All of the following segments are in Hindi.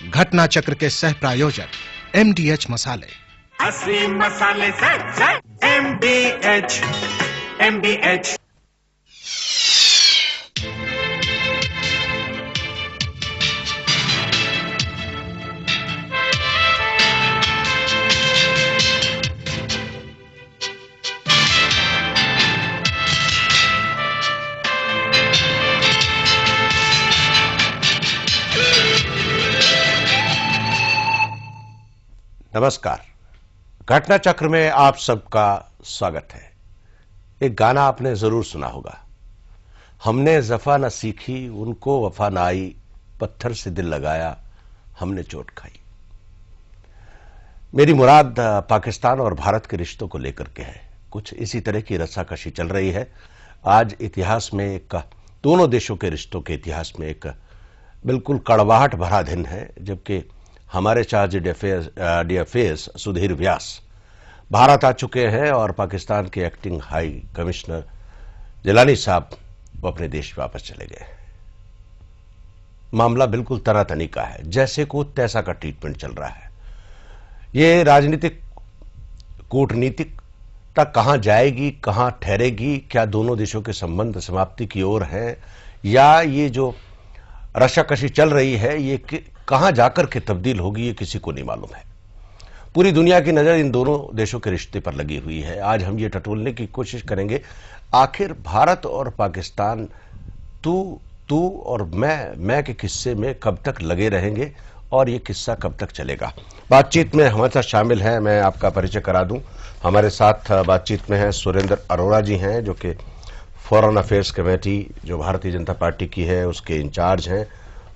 घटना चक्र के सह प्रायोजक MDH मसाले। असली मसाले से MDH। नमस्कार। घटना चक्र में आप सबका स्वागत है। एक गाना आपने जरूर सुना होगा, हमने जफा न सीखी उनको वफा न आई, पत्थर से दिल लगाया हमने चोट खाई। मेरी मुराद पाकिस्तान और भारत के रिश्तों को लेकर के है। कुछ इसी तरह की रस्साकशी चल रही है। आज इतिहास में एक दोनों देशों के रिश्तों के इतिहास में एक बिल्कुल कड़वाहट भरा दिन है, जबकि हमारे चार्ज d'affaires सुधीर व्यास भारत आ चुके हैं और पाकिस्तान के एक्टिंग हाई कमिश्नर जिलानी साहब वो अपने देश वापस चले गए। मामला बिल्कुल तनातनी का है, जैसे को तैसा का ट्रीटमेंट चल रहा है। ये राजनीतिक कूटनीतिक तक कहां जाएगी, कहां ठहरेगी? क्या दोनों देशों के संबंध समाप्ति की ओर है, या ये जो रस्साकशी चल रही है ये कहां जाकर के तब्दील होगी, ये किसी को नहीं मालूम है। पूरी दुनिया की नजर इन दोनों देशों के रिश्ते पर लगी हुई है। आज हम ये टटोलने की कोशिश करेंगे, आखिर भारत और पाकिस्तान तू और मैं के किस्से में कब तक लगे रहेंगे और ये किस्सा कब तक चलेगा। बातचीत में हमारे साथ शामिल हैं, मैं आपका परिचय करा दूं। हमारे साथ बातचीत में हैं सुरेंद्र अरोड़ा जी हैं, जो कि फॉरेन अफेयर्स कमेटी जो भारतीय जनता पार्टी की है उसके इंचार्ज हैं,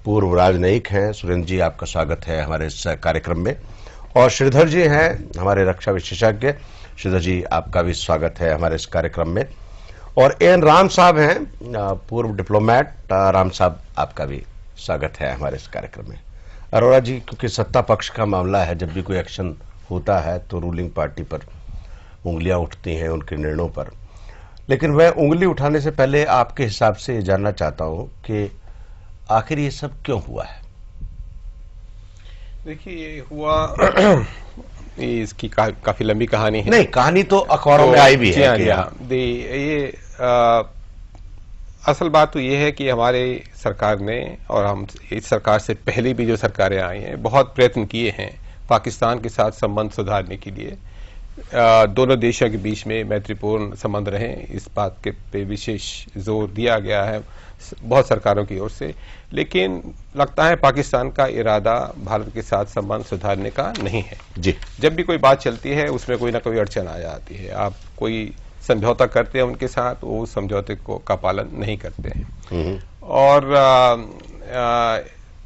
पूर्व राजनयिक हैं। सुरेंद्र जी, आपका स्वागत है हमारे इस कार्यक्रम में। और श्रीधर जी हैं हमारे रक्षा विशेषज्ञ। श्रीधर जी, आपका भी स्वागत है हमारे इस कार्यक्रम में। और एन राम साहब हैं, पूर्व डिप्लोमेट। राम साहब, आपका भी स्वागत है हमारे इस कार्यक्रम में। अरोड़ा जी, क्योंकि सत्ता पक्ष का मामला है, जब भी कोई एक्शन होता है तो रूलिंग पार्टी पर उंगलियां उठती हैं उनके निर्णयों पर। लेकिन मैं उंगली उठाने से पहले आपके हिसाब से जानना चाहता हूं कि आखिर ये सब क्यों हुआ है? देखिए, ये हुआ इसकी काफी लंबी कहानी है। नहीं, कहानी तो अखबारों में आई भी है कि ये असल बात तो ये है कि हमारे सरकार ने, और हम इस सरकार से पहले भी जो सरकारें आई हैं, बहुत प्रयत्न किए हैं पाकिस्तान के साथ संबंध सुधारने के लिए। दोनों देशों के बीच में मैत्रीपूर्ण संबंध रहें, इस बात के पे विशेष जोर दिया गया है बहुत सरकारों की ओर से। लेकिन लगता है पाकिस्तान का इरादा भारत के साथ संबंध सुधारने का नहीं है जी। जब भी कोई बात चलती है उसमें कोई ना कोई अड़चन आ जाती है। आप कोई समझौता करते हैं उनके साथ, वो उस समझौते का पालन नहीं करते हैं। और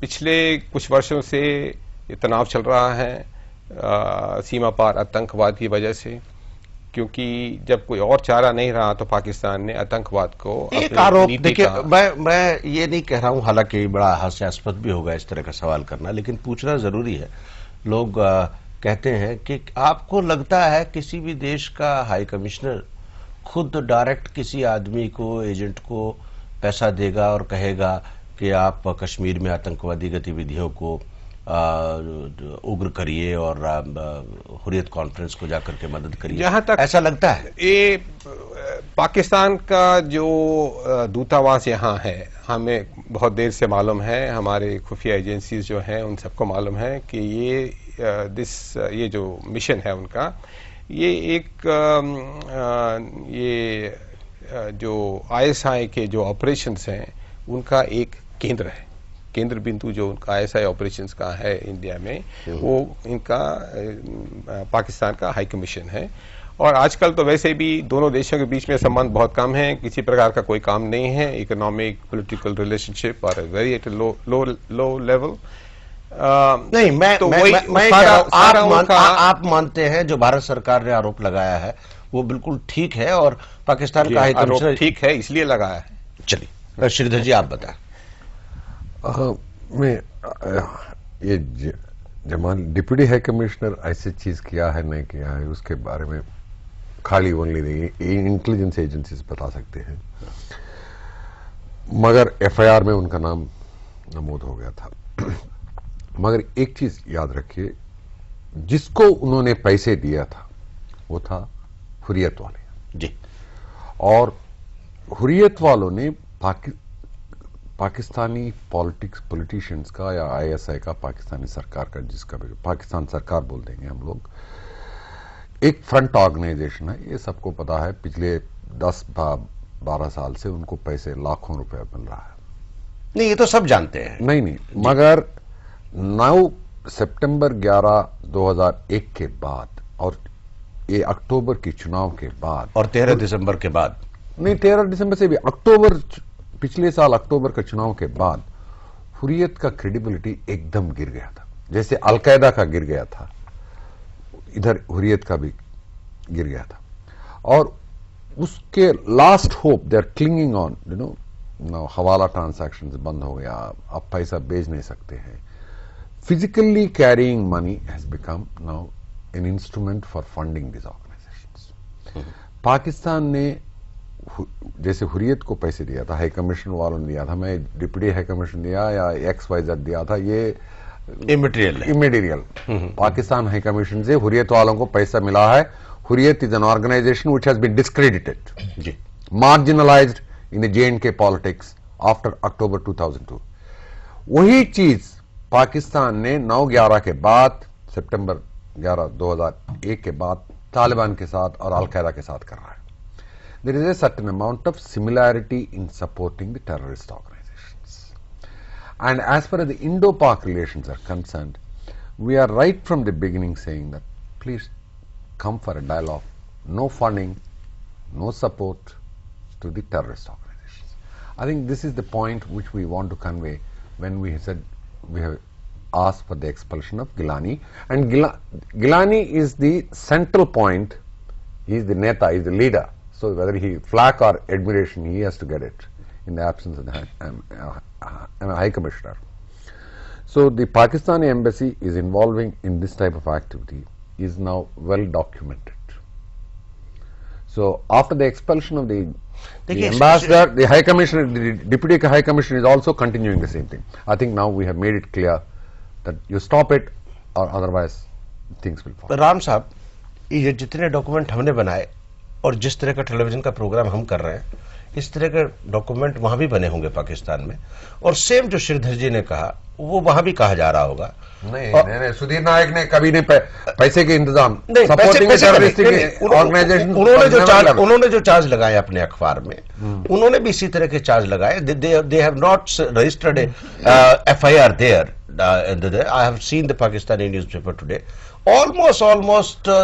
पिछले कुछ वर्षों से ये तनाव चल रहा है सीमा पार आतंकवाद की वजह से, क्योंकि जब कोई और चारा नहीं रहा तो पाकिस्तान ने आतंकवाद को एक आरोप, देखिए मैं ये नहीं कह रहा हूं, हालांकि बड़ा हास्यास्पद भी होगा इस तरह का सवाल करना, लेकिन पूछना जरूरी है। लोग कहते हैं कि आपको लगता है किसी भी देश का हाई कमिश्नर खुद डायरेक्ट किसी आदमी को, एजेंट को पैसा देगा और कहेगा कि आप कश्मीर में आतंकवादी गतिविधियों को उग्र करिए और हुर्रियत कॉन्फ्रेंस को जाकर के मदद करिए? जहां तक ऐसा लगता है, ये पाकिस्तान का जो दूतावास यहाँ है, हमें बहुत देर से मालूम है, हमारे खुफिया एजेंसीज जो हैं उन सबको मालूम है कि ये जो मिशन है उनका, ये एक जो ISI के जो ऑपरेशंस हैं उनका एक केंद्र बिंदु जो उनका ISI ऑपरेशंस का है इंडिया में, वो इनका पाकिस्तान का हाई कमीशन है। और आजकल तो वैसे भी दोनों देशों के बीच में संबंध बहुत कम है, किसी प्रकार का कोई काम नहीं है, इकोनॉमिक पॉलिटिकल रिलेशनशिप और वेरी एट लो लेवल। नहीं, आप मानते हैं जो भारत सरकार ने आरोप लगाया है वो बिल्कुल ठीक है और पाकिस्तान का हाई कमिश्नर ठीक है इसलिए लगाया है? चलिए श्रीधर जी, आप बताएं। ये जमान डिप्टी हाई कमिश्नर ऐसी चीज किया है नहीं किया है उसके बारे में खाली ओनली नहीं इंटेलिजेंस एजेंसीज बता सकते हैं, मगर FIR में उनका नाम नमूद हो गया था। मगर एक चीज याद रखिए, जिसको उन्होंने पैसे दिया था वो था हुर्रियत वाले जी। और हुर्रियत वालों ने पाकिस्तानी पॉलिटिशियंस का या आईएसआई का, पाकिस्तानी सरकार का, जिसका भी पाकिस्तान सरकार बोल देंगे हम लोग, एक फ्रंट ऑर्गेनाइजेशन है, ये सबको पता है। पिछले 10-12 साल से उनको पैसे लाखों रुपए मिल रहा है। नहीं, ये तो सब जानते हैं। नहीं, मगर 9 सितंबर 11, 2001 के बाद और ये अक्टूबर की चुनाव के बाद और 13 दिसंबर के बाद, नहीं 13 दिसंबर से भी, अक्टूबर, पिछले साल अक्टूबर के चुनाव के बाद हुर्रियत का क्रेडिबिलिटी एकदम गिर गया था। जैसे अलकायदा का गिर गया था, इधर हुर्रियत का भी गिर गया था। और उसके last hope they are clinging on, you know, हवाला ट्रांसैक्शंस बंद हो गया, अब पैसा भेज नहीं सकते हैं। Physically carrying money has become now an instrument for funding this organisations. Pakistan ने जैसे हुर्रियत को पैसे दिया था, हाई कमीशन वालों ने दिया था, मैं डिप्टी हाई कमीशन दिया या XYZ दिया था, ये इमेटीरियल। पाकिस्तान हाई कमीशन से हुर्रियत वालों को पैसा मिला है। Hurriyat is an organisation which has been discredited, marginalised in the J&K politics after October 2002। वही चीज पाकिस्तान ने 9/11 के बाद, सितंबर 11, 2001 के बाद तालिबान के साथ और अलकायदा के साथ कर रहा है। There is a certain amount of similarity in supporting the terrorist organizations. And as far as the Indo-Pak relations are concerned, we are right from the beginning saying that please come for a dialogue, no funding, no support to the terrorist organizations. I think this is the point which we want to convey when we said we have asked for the expulsion of Gilani. And Gilani is the central point. He is the neta, he is the leader. So whether he flack or admiration, he has to get it in the absence of the High Commissioner. So the Pakistani embassy is involving in this type of activity is now well documented. So after the expulsion of the ambassador, the High Commissioner, the Deputy High Commissioner is also continuing the same thing. I think now we have made it clear that you stop it or otherwise things will fall. Ram साहब, ये जितने डॉक्यूमेंट हमने बनाए और जिस तरह का टेलीविजन का प्रोग्राम हम कर रहे हैं, इस तरह के डॉक्यूमेंट वहां भी बने होंगे पाकिस्तान में, और सेम जो श्रीधर जी ने कहा वो वहां भी कहा जा रहा होगा। नहीं, सुधीर नायक ने कभी नहीं पैसे के इंतजाम, उन्होंने जो चार्ज लगाए अपने अखबार में, उन्होंने भी इसी तरह के चार्ज लगाए। They have not registered FIR there. I have seen the Pakistani newspaper today. Almost the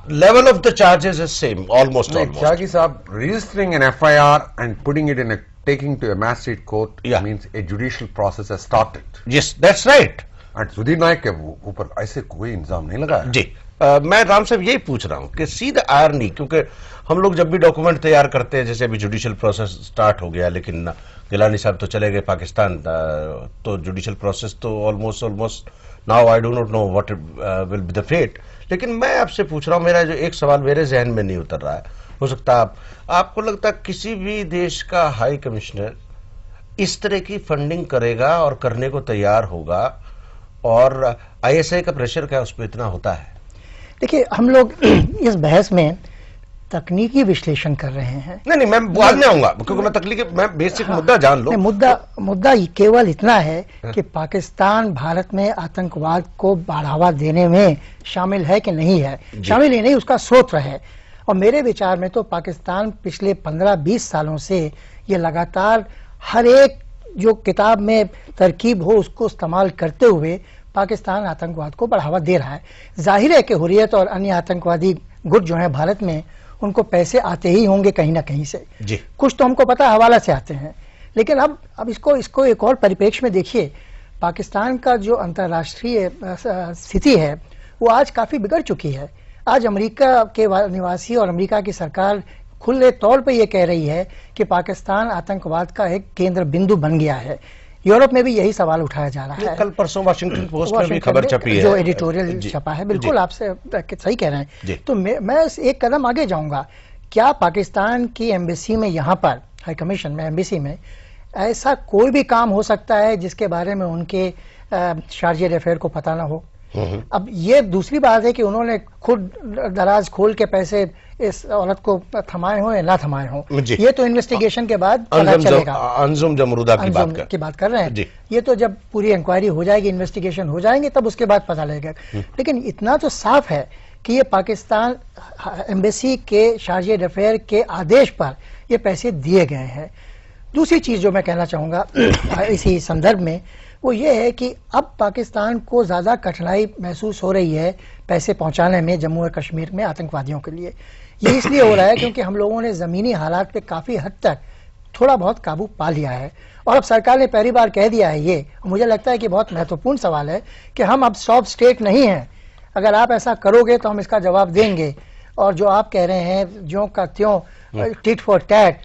level of the charges is same. Almost. Shagi Saab, registering an FIR and putting it in a, taking to a magistrate court means a judicial process has started. Yes, that's right. And Sudhir Naik के ऊपर ऐसे कोई इंतजाम नहीं लगा है। जी, मैं राम साहब यही पूछ रहा हूँ कि सी द आयरनी, क्योंकि हम लोग जब भी डॉक्यूमेंट तैयार करते हैं, जैसे अभी जुडिशियल प्रोसेस स्टार्ट हो गया, लेकिन गिलानी साहब तो चले गए पाकिस्तान, तो जुडिशियल प्रोसेस तो almost now I do not know what will be the fate. लेकिन मैं आपसे पूछ रहा हूँ, मेरा जो एक सवाल मेरे जहन में नहीं उतर रहा है, हो सकता है आपको लगता है किसी भी देश का हाई कमिश्नर इस तरह की फंडिंग करेगा और करने को तैयार होगा, और ISI का प्रेशर क्या उस पर इतना होता है? देखिए, हम लोग इस बहस में तकनीकी विश्लेषण कर रहे हैं। नहीं, मैं बाद में आऊंगा, क्योंकि मैं तकनीकी, मैं बेसिक मुद्दा जान लूं। मुद्दा केवल इतना है कि पाकिस्तान भारत में आतंकवाद को बढ़ावा देने में शामिल है कि नहीं है। शामिल ही नहीं, उसका स्रोत है। और मेरे विचार में तो पाकिस्तान पिछले 15-20 सालों से ये लगातार हर एक जो किताब में तरकीब हो उसको इस्तेमाल करते हुए पाकिस्तान आतंकवाद को बढ़ावा दे रहा है। जाहिर है कि हुर्रियत और अन्य आतंकवादी गुट जो है भारत में, उनको पैसे आते ही होंगे कहीं ना कहीं से जी। कुछ तो हमको पता है हवाला से आते हैं, लेकिन अब इसको एक और परिप्रेक्ष्य में देखिए। पाकिस्तान का जो अंतर्राष्ट्रीय स्थिति है वो आज काफी बिगड़ चुकी है। आज अमेरिका के निवासी और अमेरिका की सरकार खुले तौर पे ये कह रही है कि पाकिस्तान आतंकवाद का एक केंद्र बिंदु बन गया है। यूरोप में भी यही सवाल उठाया जा रहा है। कल परसों वाशिंगटन पोस्ट में भी खबर छपी है, जो एडिटोरियल छपा है। बिल्कुल आपसे सही कह रहे हैं। तो मैं एक कदम आगे जाऊंगा। क्या पाकिस्तान की एम्बेसी में, यहाँ पर हाई कमीशन में, एम्बेसी में ऐसा कोई भी काम हो सकता है जिसके बारे में उनके शारजील अफेयर को पता ना हो। अब ये दूसरी बात है कि उन्होंने खुद दराज खोल के पैसे इस औरत को थमाए हो या ना थमाए हो, ये तो इन्वेस्टिगेशन के बाद पता चलेगा। अंजुम जमरूदा की बात कर रहे हैं, ये तो जब पूरी इंक्वायरी हो जाएगी, इन्वेस्टिगेशन हो जाएंगे, तब उसके बाद पता लगेगा। लेकिन इतना तो साफ है कि ये पाकिस्तान एम्बेसी के शारजील अफेयर के आदेश पर ये पैसे दिए गए हैं। दूसरी चीज जो मैं कहना चाहूंगा इसी संदर्भ में, वो ये है कि अब पाकिस्तान को ज्यादा कठिनाई महसूस हो रही है पैसे पहुंचाने में जम्मू और कश्मीर में आतंकवादियों के लिए। ये इसलिए हो रहा है क्योंकि हम लोगों ने जमीनी हालात पे काफी हद तक थोड़ा बहुत काबू पा लिया है, और अब सरकार ने पहली बार कह दिया है ये, मुझे लगता है कि बहुत महत्वपूर्ण सवाल है कि हम अब सॉफ्ट स्टेट नहीं हैं, अगर आप ऐसा करोगे तो हम इसका जवाब देंगे। और जो आप कह रहे हैं ज्यों का त्यों, टिट फॉर टैट,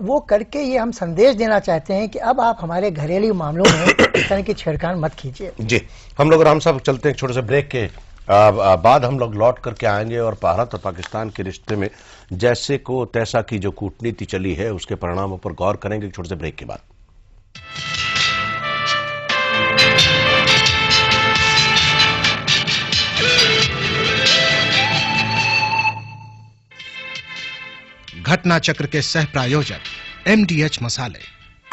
वो करके ये हम संदेश देना चाहते हैं कि अब आप हमारे घरेलू मामलों में इस तरह की छेड़खानी मत कीजिए। जी, हम लोग राम साहब चलते हैं छोटे से ब्रेक के बाद हम लोग लौट करके आएंगे और भारत और पाकिस्तान के रिश्ते में जैसे को तैसा की जो कूटनीति चली है उसके परिणामों पर गौर करेंगे छोटे से ब्रेक के बाद। घटना चक्र के सह प्रायोजक MDH मसाले।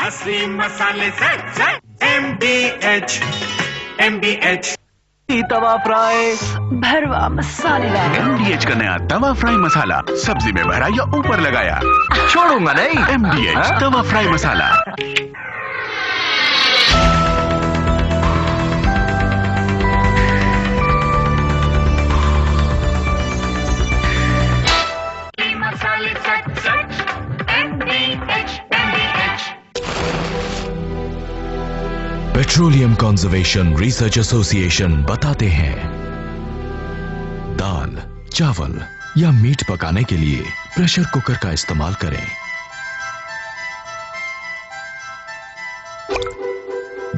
असली मसाले से MDH तवा फ्राई भरवा मसालेदार। MDH का नया तवा फ्राई मसाला, सब्जी में भरा या ऊपर लगाया, छोड़ूंगा नहीं। MDH तवा फ्राई मसाला। पेट्रोलियम कंजर्वेशन रिसर्च एसोसिएशन बताते हैं, दाल, चावल या मीट पकाने के लिए प्रेशर कुकर का इस्तेमाल करें।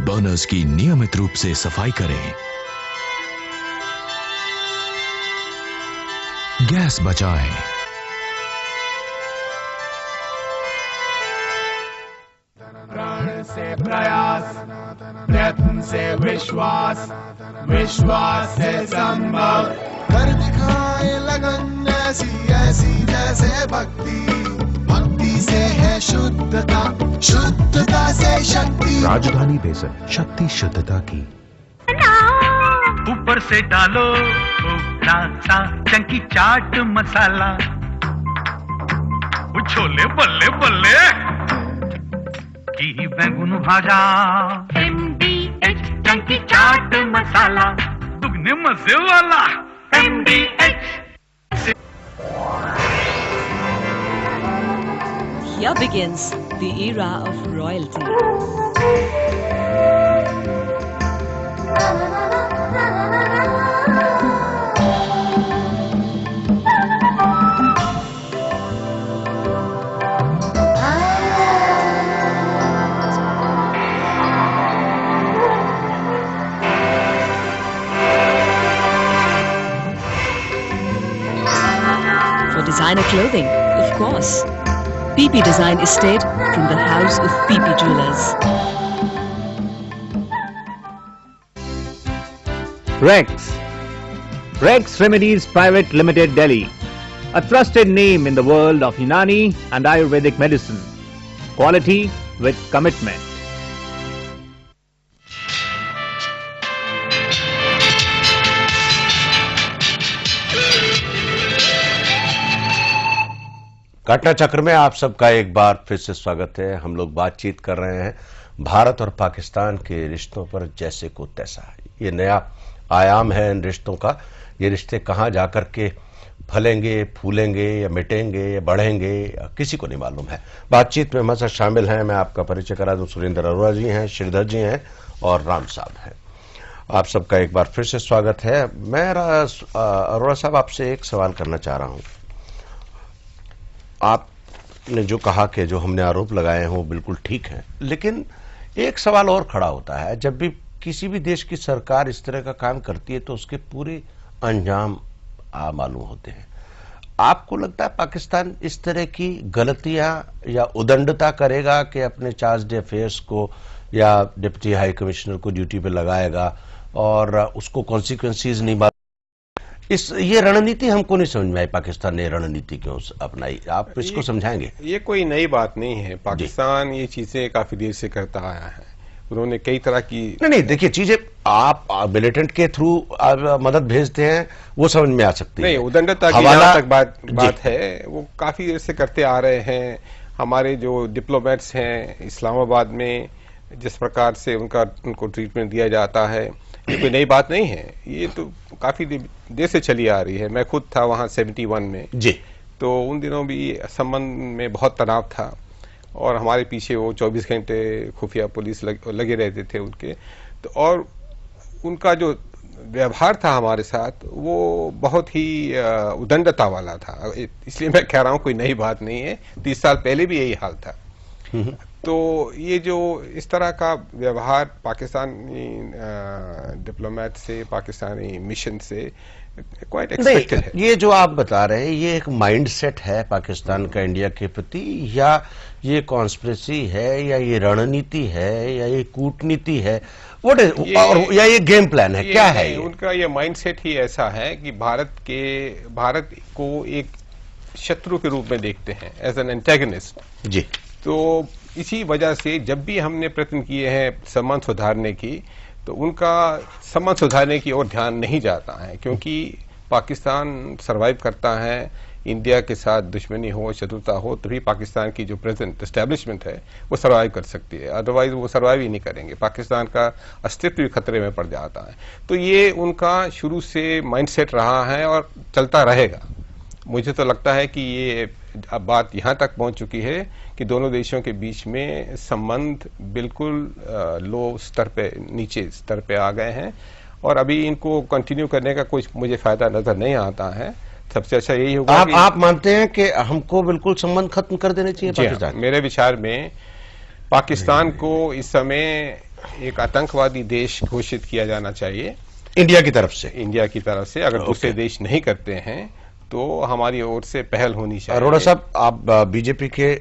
बर्नर्स की नियमित रूप से सफाई करें। गैस बचाएं। प्राण से प्रयास, प्रयत्न से विश्वास, विश्वास से संभव, कर दिखाए लगन ऐसी ऐसी जैसे भक्ति, भक्ति से है शुद्धता, शुद्धता से शक्ति। राजधानी बेसन, शक्ति शुद्धता की। ऊपर से डालो थोड़ा सा चंकी चाट मसाला, छोले बल्ले बल्ले की बैंगन भाजा, MDH चंकी चाट मसाला, दुगने मजे वाला MDH। Here begins the era of royalty. For designer clothing, of course. PP Design Estate from the house of PP Jewelers. Rex Remedies Private Limited, Delhi. A trusted name in the world of Unani and Ayurvedic medicine. Quality with commitment. घटना चक्र में आप सबका एक बार फिर से स्वागत है। हम लोग बातचीत कर रहे हैं भारत और पाकिस्तान के रिश्तों पर जैसे को तैसा। ये नया आयाम है इन रिश्तों का। ये रिश्ते कहाँ जाकर के फलेंगे, फूलेंगे या मिटेंगे या बढ़ेंगे, किसी को नहीं मालूम है। बातचीत में हमारे साथ शामिल हैं, मैं आपका परिचय करा दूं, सुरेंद्र अरोड़ा जी हैं, श्रीधर जी हैं और राम साहब हैं। आप सबका एक बार फिर से स्वागत है। मैं अरोड़ा साहब आपसे एक सवाल करना चाह रहा हूं। आपने जो कहा कि जो हमने आरोप लगाए हैं वो बिल्कुल ठीक है, लेकिन एक सवाल और खड़ा होता है, जब भी किसी भी देश की सरकार इस तरह का काम करती है तो उसके पूरे अंजाम मालूम होते हैं। आपको लगता है पाकिस्तान इस तरह की गलतियां या उदंडता करेगा कि अपने चार्ज डे अफेयर्स को या डिप्टी हाई कमिश्नर को ड्यूटी पे लगाएगा और उसको कॉन्सिक्वेंसीज नहीं मालूम? ये रणनीति हमको नहीं समझ में आई, पाकिस्तान ने रणनीति क्यों अपनाई, आप इसको समझाएंगे? ये कोई नई बात नहीं है, पाकिस्तान ये चीजें काफी देर से करता आया है। उन्होंने कई तरह की नहीं देखिए चीजें आप मिलिटेंट के थ्रू मदद भेजते हैं वो समझ में आ सकती है, नहीं उदंडता की जहां तक बात है वो काफी देर से करते आ रहे हैं। हमारे जो डिप्लोमेट्स हैं इस्लामाबाद में जिस प्रकार से उनको ट्रीटमेंट दिया जाता है, ये कोई नई बात नहीं है, ये तो काफी देर से चली आ रही है। मैं खुद था वहाँ 71 में जी, तो उन दिनों भी संबंध में बहुत तनाव था और हमारे पीछे वो 24 घंटे खुफिया पुलिस लगे रहते थे उनके, तो और उनका जो व्यवहार था हमारे साथ वो बहुत ही उदंडता वाला था। इसलिए मैं कह रहा हूँ कोई नई बात नहीं है, 30 साल पहले भी यही हाल था। तो ये जो इस तरह का व्यवहार पाकिस्तानी डिप्लोमेट से, पाकिस्तानी मिशन से क्वाइट एक्सपेक्टेड है। ये जो आप बता रहे हैं ये एक माइंडसेट है पाकिस्तान का इंडिया के प्रति, या ये कॉन्स्पिरेसी है, या ये रणनीति है, या ये कूटनीति है, और या ये गेम प्लान है, क्या है ये? उनका ये माइंडसेट ही ऐसा है कि भारत को एक शत्रु के रूप में देखते हैं, एज एन एंटेगनिस्ट जी। तो इसी वजह से जब भी हमने प्रयत्न किए हैं संबंध सुधारने की, तो उनका संबंध सुधारने की ओर ध्यान नहीं जाता है, क्योंकि पाकिस्तान सरवाइव करता है, इंडिया के साथ दुश्मनी हो, शत्रुता हो, तभी पाकिस्तान की जो प्रेजेंट एस्टेब्लिशमेंट है वो सरवाइव कर सकती है, अदरवाइज वो सरवाइव ही नहीं करेंगे, पाकिस्तान का अस्तित्व भी खतरे में पड़ जाता है। तो ये उनका शुरू से माइंडसेट रहा है और चलता रहेगा। मुझे तो लगता है कि ये अब बात यहाँ तक पहुँच चुकी है कि दोनों देशों के बीच में संबंध बिल्कुल लो स्तर पे, नीचे स्तर पे आ गए हैं, और अभी इनको कंटिन्यू करने का कुछ मुझे फायदा नजर नहीं आता है। सबसे अच्छा यही होगा आप मानते हैं कि हमको बिल्कुल संबंध खत्म कर देने चाहिए पाकिस्तान? मेरे विचार में पाकिस्तान को इस समय एक आतंकवादी देश घोषित किया जाना चाहिए इंडिया की तरफ से। अगर दूसरे देश नहीं करते हैं तो हमारी ओर से पहल होनी चाहिए। अरोड़ा साहब, आप बीजेपी के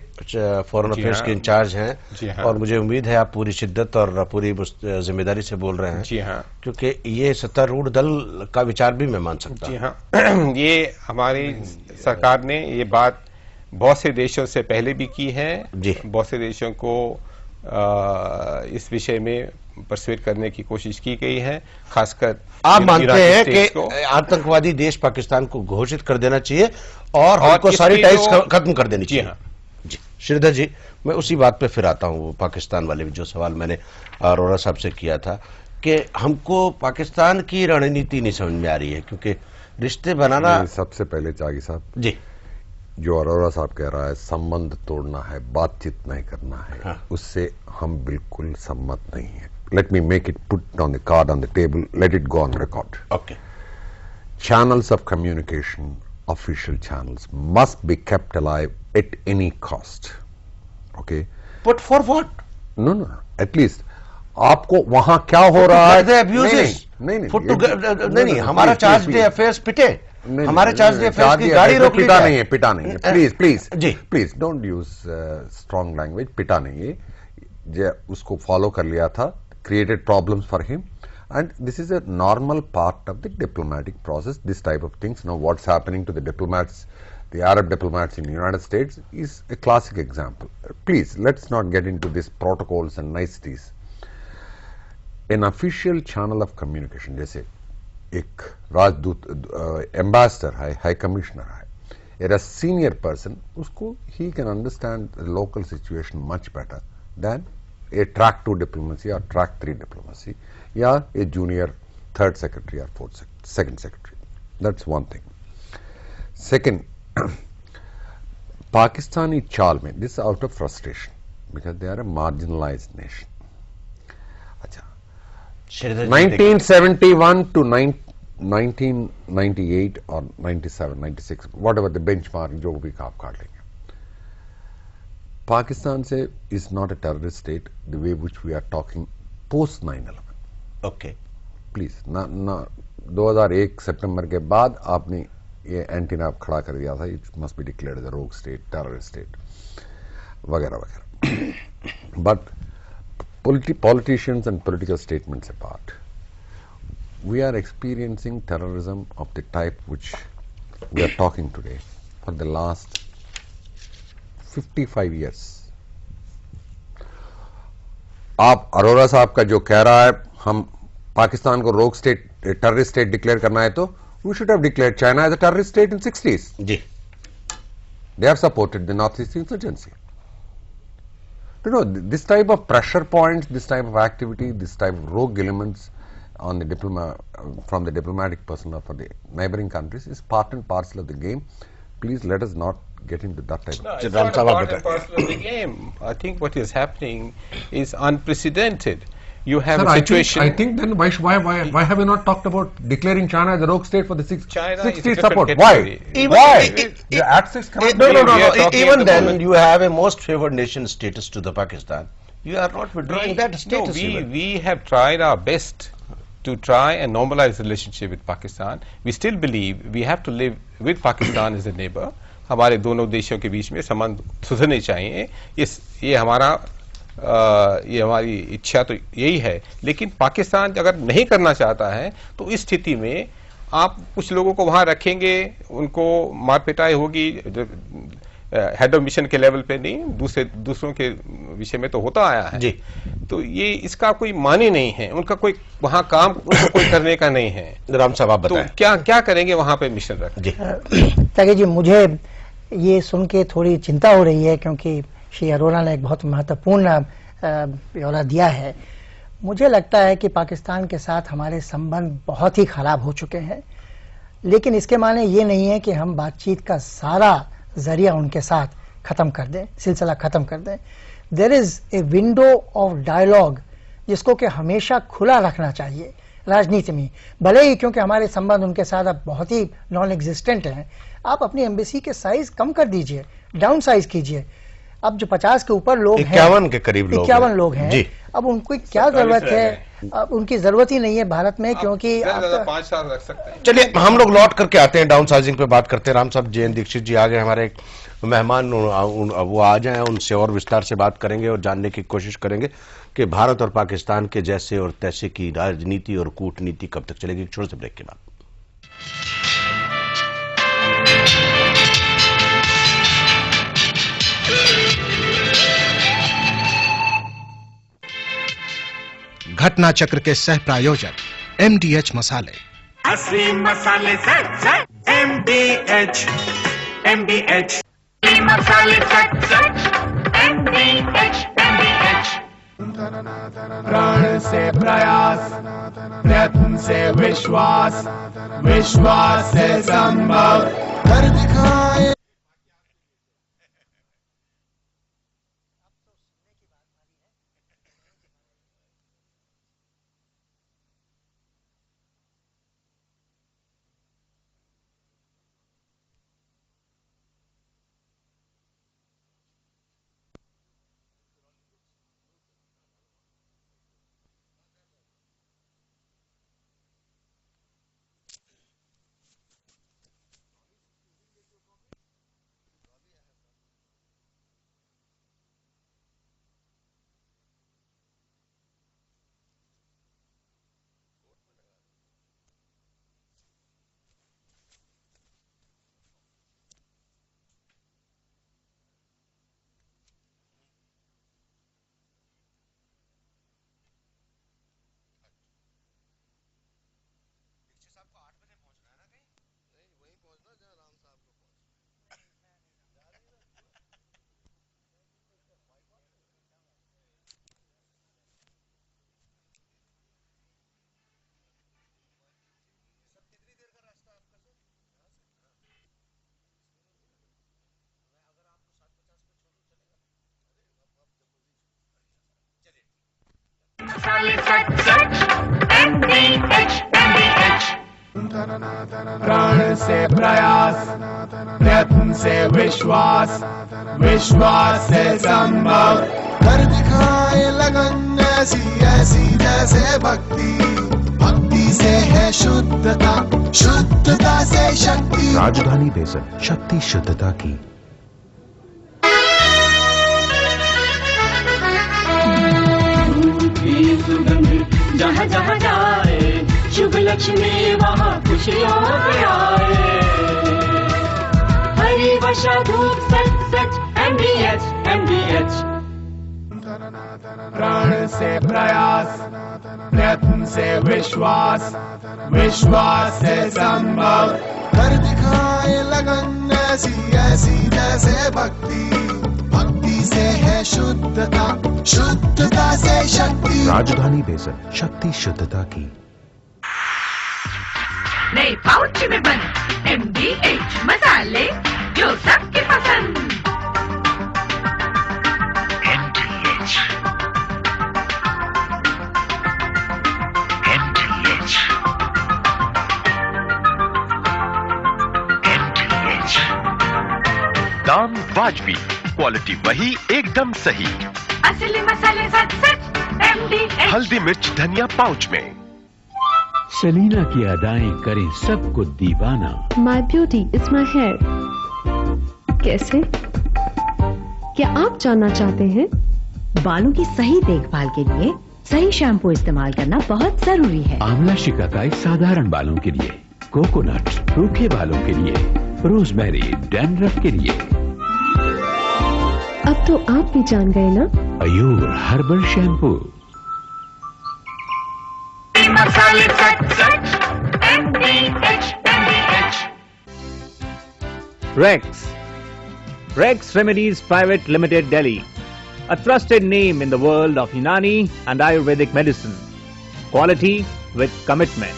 फॉरेन अफेयर्स के इंचार्ज हैं, और मुझे उम्मीद है आप पूरी शिद्दत और पूरी जिम्मेदारी से बोल रहे हैं। जी हाँ, क्योंकि ये सत्तारूढ़ दल का विचार भी मैं मान सकता हूं। जी हाँ ये हमारी सरकार ने ये बात बहुत से देशों से पहले भी की है जी। बहुत से देशों को इस विषय में परसुएट करने की कोशिश की गई है, खासकर आप मानते हैं कि आतंकवादी देश पाकिस्तान को घोषित कर देना चाहिए और हमको सारी टाइज खत्म कर देनी चाहिए? जी श्रीधर जी, मैं उसी बात पे फिर आता हूँ, पाकिस्तान वाले जो सवाल मैंने अरोड़ा साहब से किया था कि हमको पाकिस्तान की रणनीति नहीं समझ में आ रही है, क्योंकि रिश्ते बनाना। सबसे पहले त्यागी साहब जी, जो अरोड़ा साहब कह रहा है संबंध तोड़ना है, बातचीत नहीं करना है, हाँ। उससे हम बिल्कुल सम्मत नहीं है। Let me make it put on the card on the table. Let it go on record. Okay. Channels of communication, official channels, must be kept alive at any cost. Okay. But for what? No. At least आपको वहां क्या हो रहा है? नहीं, हमारा चार्ज डे अफेयर्स पिटे, हमारे चार्ज डे अफेयर्स की गाड़ी रोक ली जाए। पिटा नहीं है। Please don't use strong language. पिटा नहीं है, उसको फॉलो कर लिया था, created problems for him, and this is a normal part of the diplomatic process, this type of things. Now what's happening to the diplomats, the Arab diplomats in the United States, is a classic example. Please, let's not get into these protocols and niceties. An official channel of communication, जैसे एक राजदूत, ambassador है, high commissioner है, a senior person, उसको he can understand the local situation much better than a track 2 diplomacy or track 3 diplomacy, या a junior 3rd secretary or 2nd secretary. That's one thing. Second, Pakistani चाल में, this is out of frustration because they are a marginalized nation. अच्छा, 1971 to 1998 or 97, 96, whatever the benchmark, जो भी आप काट लेंगे, Pakistan say is not a terrorist state the way which we are talking post 9/11. Okay. Please, 2001 सितंबर के बाद आपने ये एंटीना खड़ा कर दिया था, it must be declared as a rogue state, terrorist state वगैरह वगैरह. But politicians and political statements apart, we are experiencing terrorism of the type which we are talking today for the last 55 years. आप अरोरा साहब का जो कह रहा है हम पाकिस्तान को रोग स्टेट, टेररिस्ट स्टेट डिक्लेयर करना है, तो we should have declared China as a terrorist state in 60s. Ji. They have supported the Northeast insurgency. You know, this type of pressure points, this type of activity, this type of rogue elements on the from the diplomatic personnel for the neighboring countries is part and parcel of the game. Please let us not get into that type no, of... it's not part and parcel of the game. I think what is happening is unprecedented. You have Sir, a situation... I think then why have you not talked about declaring China as a rogue state for the 60s support? Why? Why? The Axis cannot... No. Even then, you have a most favored nation status to the Pakistan. You are not withdrawing that status. No, we have tried our best to try and normalize the relationship with Pakistan. We still believe we have to live with Pakistan as a neighbor. हमारे दोनों देशों के बीच में संबंध सुधरने चाहिए. ये हमारी इच्छा तो यही है. लेकिन पाकिस्तान अगर नहीं करना चाहता है तो इस स्थिति में आप कुछ लोगों को वहां रखेंगे, उनको मार पिटाई होगी. हेड ऑफ मिशन के लेवल पे नहीं, दूसरों के विषय में तो होता आया है जी. तो ये इसका कोई माने नहीं है. उनका कोई वहां काम कोई करने का नहीं है. राम साहब आप बताएं. तो क्या करेंगे वहां पे मिशन रख जी. ताकि जी मुझे ये सुन के थोड़ी चिंता हो रही है, क्योंकि श्री अरोरा ने एक बहुत महत्वपूर्ण ब्यौरा दिया है. मुझे लगता है कि पाकिस्तान के साथ हमारे संबंध बहुत ही खराब हो चुके हैं, लेकिन इसके माने ये नहीं है कि हम बातचीत का सारा जरिया उनके साथ खत्म कर दें, सिलसिला खत्म कर दें. There is a window of dialogue जिसको कि हमेशा खुला रखना चाहिए राजनीति में. भले ही क्योंकि हमारे संबंध उनके साथ अब बहुत ही नॉन एग्जिस्टेंट हैं, आप अपनी एम्बेसी के साइज कम कर दीजिए, डाउन साइज कीजिए. अब जो 50 के ऊपर लोग हैं, 51 के करीब 51 लोग हैं जी. अब उनको क्या जरूरत है? अब उनकी जरूरत ही नहीं है भारत में, क्योंकि 5 साल रख सकते हैं. चलिए हम लोग लौट करके आते हैं, डाउन साइजिंग पे बात करते हैं. राम साहब, जयंत दीक्षित जी आ गए हमारे मेहमान, वो आ जाएं, उनसे और विस्तार से बात करेंगे और जानने की कोशिश करेंगे कि भारत और पाकिस्तान के जैसे और तैसे की राजनीति और कूटनीति कब तक चलेगी. छोटे से ब्रेक के बाद घटना चक्र के सह प्रायोजक MDH मसाले. असली मसाले से MDH मसाले से MDH. प्राण से प्रयास, प्रयत्न से विश्वास, विश्वास से संभव कर दिखाए. प्राण से प्रयास, प्रयत्न से विश्वास, विश्वास से संभव कर दिखाए लगन ऐसी ऐसी जैसे भक्ति, भक्ति भक्ति से है शुद्धता, शुद्धता से शक्ति। राजधानी बेसन, शक्ति शुद्धता की। जहाँ जहाँ जाए शुभ लक्ष्मी वहाँ खुशियों में आए। हरी वर्षा धूप सच सच MDH MDH। प्राण से प्रयास, प्रयत्न से विश्वास, विश्वास से संभव। कर दिखाए लगन ऐसी ऐसी जैसे भक्ति, भक्ति से है शुद्धता, शुद्धता से शक्ति। राजधानी बेसन, शक्ति शुद्धता की। नए पाउच में बने MDH मसाले जो सबके पसंद। MDH MDH MDH। दाम वाजबी, क्वालिटी वही एकदम सही। असली मसाले सच सच MDH। हल्दी मिर्च धनिया पाउच में। सेलिना की अदाएं करें सबको दीवाना। My beauty is my hair. कैसे? क्या आप जानना चाहते हैं? बालों की सही देखभाल के लिए सही शैम्पू इस्तेमाल करना बहुत जरूरी है। आंवला शिकाकाई साधारण बालों के लिए, कोकोनट रूखे बालों के लिए, रोजमेरी डैंड्रफ के लिए। अब तो आप भी जान गए ना? Ayur herbal shampoo. मसाले सच सच MDH MDH। Rex Remedies Private Limited, Delhi, a trusted name in the world of Unani and Ayurvedic medicine. Quality with commitment.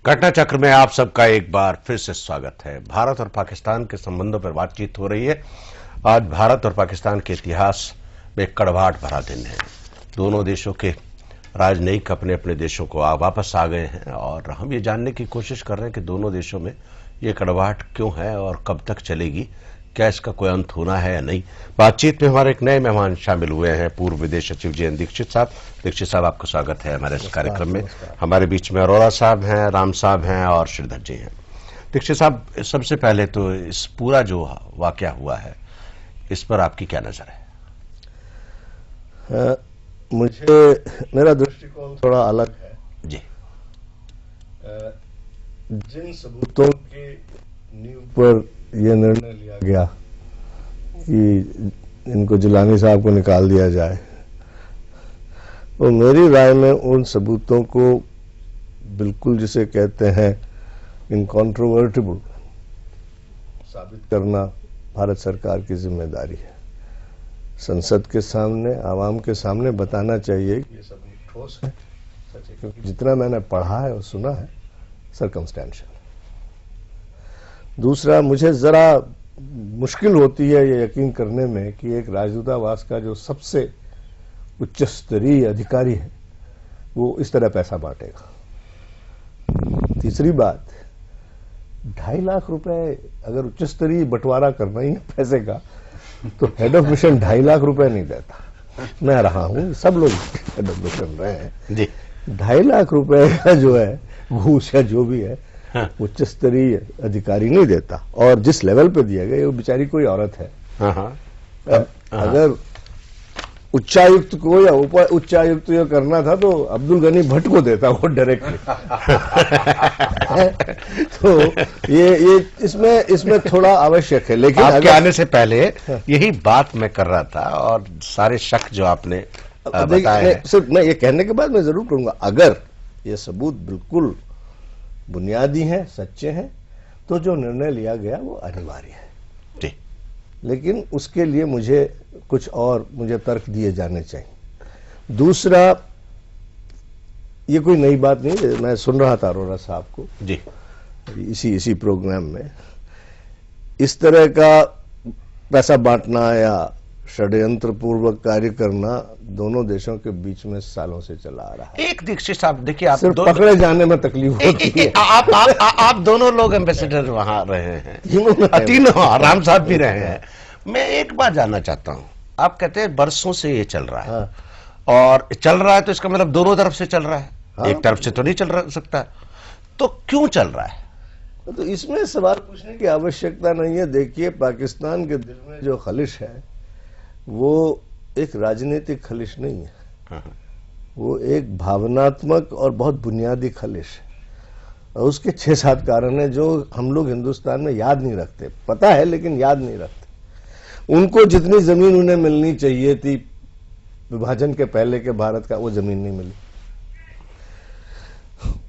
घटना चक्र में आप सबका एक बार फिर से स्वागत है। भारत और पाकिस्तान के संबंधों पर बातचीत हो रही है। आज भारत और पाकिस्तान के इतिहास में कड़वाहट भरा दिन है। दोनों देशों के राजनयिक अपने अपने देशों को वापस आ गए हैं और हम ये जानने की कोशिश कर रहे हैं कि दोनों देशों में ये कड़वाहट क्यों है और कब तक चलेगी, क्या इसका कोई अंत होना है या नहीं। बातचीत में हमारे एक नए मेहमान शामिल हुए हैं, पूर्व विदेश सचिव जयंत दीक्षित साहब। दीक्षित साहब, आपका स्वागत है हमारे इस कार्यक्रम में। हमारे बीच में अरोड़ा साहब हैं, राम साहब हैं और श्रीधर जी हैं। दीक्षित साहब, सबसे पहले तो इस पूरा जो वाकया हुआ है इस पर आपकी क्या नजर है? मुझे मेरा दृष्टिकोण थोड़ा अलग है जी। जिन सबूतों की नींव पर यह निर्णय लिया गया कि इनको जिलानी साहब को निकाल दिया जाए, और मेरी राय में उन सबूतों को बिल्कुल जिसे कहते हैं इनकॉन्ट्रोवर्टिबल साबित करना भारत सरकार की जिम्मेदारी है। संसद के सामने, आवाम के सामने बताना चाहिए कि ये सबूत ठोस है, सच है, क्योंकि जितना मैंने पढ़ा है और सुना है सर्कमस्टेंशियल। दूसरा, मुझे जरा मुश्किल होती है ये यकीन करने में कि एक राजदूतावास का जो सबसे उच्च स्तरीय अधिकारी है वो इस तरह पैसा बांटेगा। तीसरी बात, 2.5 लाख रुपए अगर उच्च स्तरीय बंटवारा करना ही है पैसे का, तो हेड ऑफ मिशन 2.5 लाख रुपए नहीं देता। मैं रहा हूं, सब लोग हेड ऑफ मिशन रहे हैं जी। 2.5 लाख रुपए का जो है घूस या जो भी है उच्च स्तरीय अधिकारी नहीं देता। और जिस लेवल पे दिया गया, वो बेचारी कोई औरत है। अगर उच्चायुक्त को या उप उच्चायुक्त को करना था तो अब्दुल गनी भट्ट को देता वो डायरेक्टली। तो ये इसमें थोड़ा आवश्यक है। लेकिन आपके आने से पहले यही बात मैं कर रहा था और सारे शक जो आपने बताए, सिर्फ मैं ये कहने के बाद मैं जरूर कहूंगा, अगर ये सबूत बिल्कुल बुनियादी हैं, सच्चे हैं, तो जो निर्णय लिया गया वो अनिवार्य है जी। लेकिन उसके लिए मुझे कुछ और तर्क दिए जाने चाहिए। दूसरा, ये कोई नई बात नहीं, मैं सुन रहा था अरोड़ा साहब को जी इसी प्रोग्राम में। इस तरह का पैसा बांटना या षड्यंत्र पूर्वक कार्य करना दोनों देशों के बीच में सालों से चला आ रहा है। एक दीक्षित साहब देखिए, आप सिर्फ पकड़े जाने में तकलीफ होती है। आप दोनों लोग एम्बेसडर वहां रहे हैं, तीनों, राम साहब भी रहे हैं। मैं एक बात जानना चाहता हूं, आप कहते हैं बरसों से ये चल रहा है, और चल रहा है तो इसका मतलब दोनों तरफ से चल रहा है, एक तरफ से तो नहीं चल सकता, तो क्यों चल रहा है? तो इसमें सवाल पूछने की आवश्यकता नहीं है। देखिए, पाकिस्तान के दिल में जो खलिश है वो एक राजनीतिक खलिश नहीं है, वो एक भावनात्मक और बहुत बुनियादी खलिश है, और उसके 6-7 कारण है जो हम लोग हिंदुस्तान में याद नहीं रखते। पता है लेकिन याद नहीं रखते। उनको जितनी जमीन उन्हें मिलनी चाहिए थी विभाजन के पहले के भारत का, वो जमीन नहीं मिली।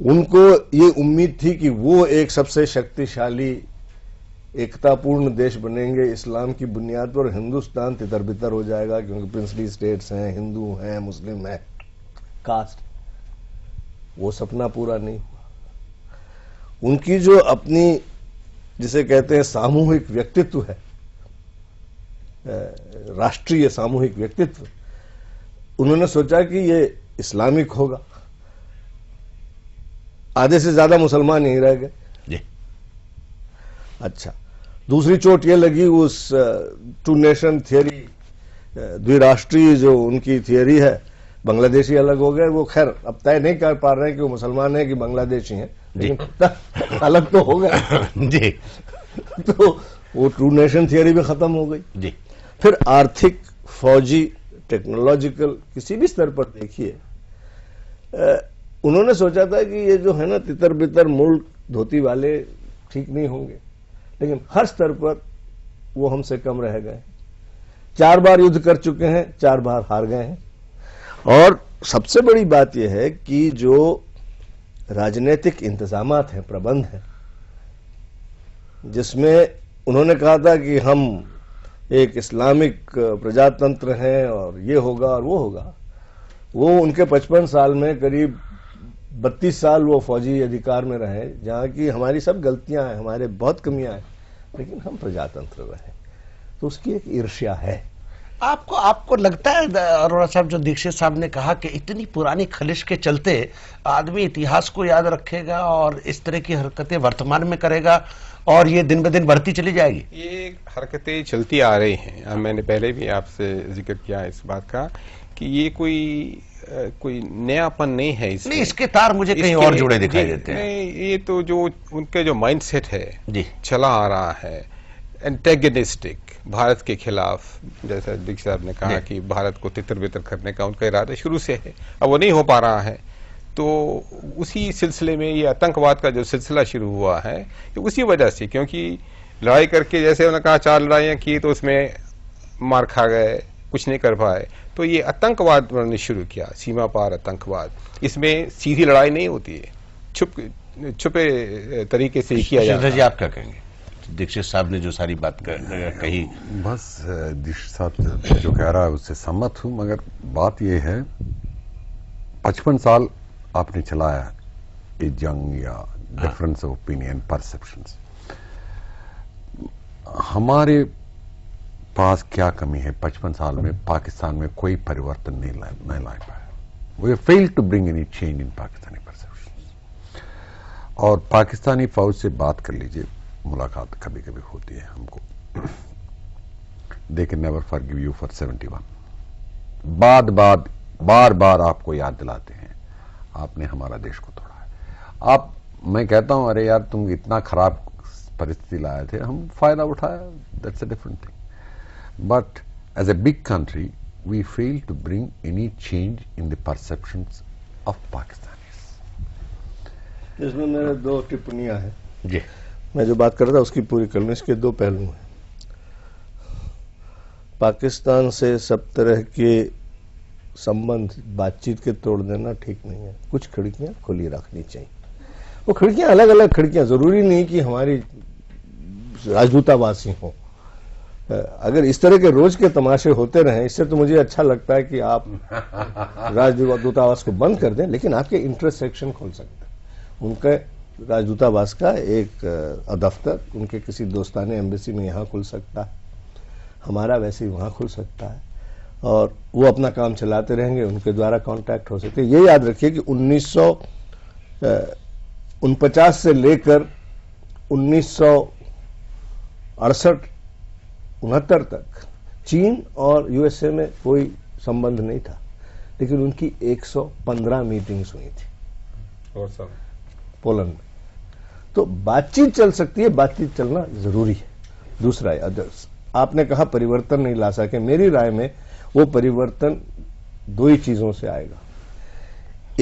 उनको ये उम्मीद थी कि वो एक सबसे शक्तिशाली एकतापूर्ण देश बनेंगे इस्लाम की बुनियाद पर, हिंदुस्तान तितर-बितर हो जाएगा क्योंकि प्रिंसली स्टेट्स हैं, हिंदू हैं, मुस्लिम हैं, कास्ट। वो सपना पूरा नहीं हुआ। उनकी जो अपनी, जिसे कहते हैं सामूहिक व्यक्तित्व है, राष्ट्रीय सामूहिक व्यक्तित्व, उन्होंने सोचा कि ये इस्लामिक होगा। आधे से ज्यादा मुसलमान यहीं रह गए। अच्छा, दूसरी चोट ये लगी उस 2 नेशन थियरी, द्विराष्ट्रीय जो उनकी थियरी है, बांग्लादेशी अलग हो गए। वो खैर अब तय नहीं कर पा रहे हैं कि वो मुसलमान है कि बांग्लादेशी हैं, लेकिन अलग तो हो गए जी। तो वो 2 नेशन थियरी भी खत्म हो गई जी। फिर आर्थिक, फौजी, टेक्नोलॉजिकल, किसी भी स्तर पर देखिए, उन्होंने सोचा था कि ये जो है ना तितर बितर मुल्क धोती वाले ठीक नहीं होंगे, लेकिन हर स्तर पर वो हमसे कम रह गए। 4 बार युद्ध कर चुके हैं, 4 बार हार गए हैं। और सबसे बड़ी बात यह है कि जो राजनीतिक इंतजामात हैं, प्रबंध हैं, जिसमें उन्होंने कहा था कि हम एक इस्लामिक प्रजातंत्र हैं और ये होगा और वो होगा, वो उनके 55 साल में करीब 32 साल वो फौजी अधिकार में रहे, जहां की हमारी सब गलतियां हैं, हमारे बहुत कमियां हैं, लेकिन हम प्रजातंत्र रहे। तो उसकी एक ईर्ष्या है। आपको लगता है अरोड़ा साहब, जो दीक्षित साहब ने कहा कि इतनी पुरानी खलिश के चलते आदमी इतिहास को याद रखेगा और इस तरह की हरकतें वर्तमान में करेगा और ये दिन ब दिन बढ़ती चली जाएगी? ये हरकतें चलती आ रही हैं। मैंने पहले भी आपसे जिक्र किया इस बात का कि ये कोई नयापन नहीं है इसमें। नहीं, इसके तार मुझे कहीं और जुड़े दिखाई देते हैं। ये तो जो उनके जो माइंडसेट है जी, चला आ रहा है एंटेगनिस्टिक, भारत के खिलाफ, जैसा दीक्षित साहब ने कहा कि भारत को तितर बितर करने का उनका इरादा शुरू से है, अब वो नहीं हो पा रहा है। तो उसी सिलसिले में ये आतंकवाद का जो सिलसिला शुरू हुआ है, उसी वजह से, क्योंकि लड़ाई करके, जैसे उन्होंने कहा 4 लड़ाइयाँ की तो उसमें मार खा गए, कुछ नहीं कर पाए, तो ये आतंकवाद उन्होंने शुरू किया, सीमा पार आतंकवाद। इसमें सीधी लड़ाई नहीं होती है, छुपे तरीके से किया जाता है। आप क्या कहेंगे? दीक्षित साहब ने जो सारी बात कही, बस दीक्षित साहब जो कह रहा है उससे सहमत हूं, मगर बात यह है 55 साल आपने चलाया ये जंग या डिफरेंस ऑफ ओपिनियन, परसेप्शंस। हमारे पास क्या कमी है? 55 साल में पाकिस्तान में कोई परिवर्तन नहीं ला पाया। We failed to bring any change in Pakistani perceptions. और पाकिस्तानी फौज से बात कर लीजिए, मुलाकात कभी कभी होती है हमको, they can never forgive you for 71। बार बार आपको याद दिलाते हैं आपने हमारा देश को तोड़ा है। मैं कहता हूं अरे यार तुम इतना खराब परिस्थिति लाए थे, हम फायदा उठाया, that's a different thing. But as a big country, we fail to bring any change in the perceptions of Pakistanis. इसमें मेरे 2 टिप्पणियां हैं जी। मैं जो बात कर रहा था उसकी पूरी कर लूं। इसके 2 पहलू हैं। पाकिस्तान से सब तरह के संबंध, बातचीत के तोड़ देना ठीक नहीं है। कुछ खिड़कियां खुली रखनी चाहिए। वो खिड़कियां अलग अलग खिड़कियां, जरूरी नहीं कि हमारी राजदूतावासी हों। अगर इस तरह के रोज के तमाशे होते रहें, इससे तो मुझे अच्छा लगता है कि आप राजदूतावास को बंद कर दें, लेकिन आपके इंटरेस्ट सेक्शन खोल सकते हैं। उनके राजदूतावास का एक दफ्तर उनके किसी दोस्ताने एम्बेसी में यहाँ खुल सकता है। हमारा वैसे ही वहाँ खुल सकता है और वो अपना काम चलाते रहेंगे, उनके द्वारा कांटेक्ट हो सकते हैं। ये याद रखिए कि 1949 से लेकर 1968-69 तक चीन और यूएसए में कोई संबंध नहीं था, लेकिन उनकी 115 मीटिंग्स हुई थी और सब पोलैंड में। तो बातचीत चल सकती है, बातचीत चलना जरूरी है। दूसरा है अदर्स, आपने कहा परिवर्तन नहीं ला सके, मेरी राय में वो परिवर्तन दो ही चीजों से आएगा।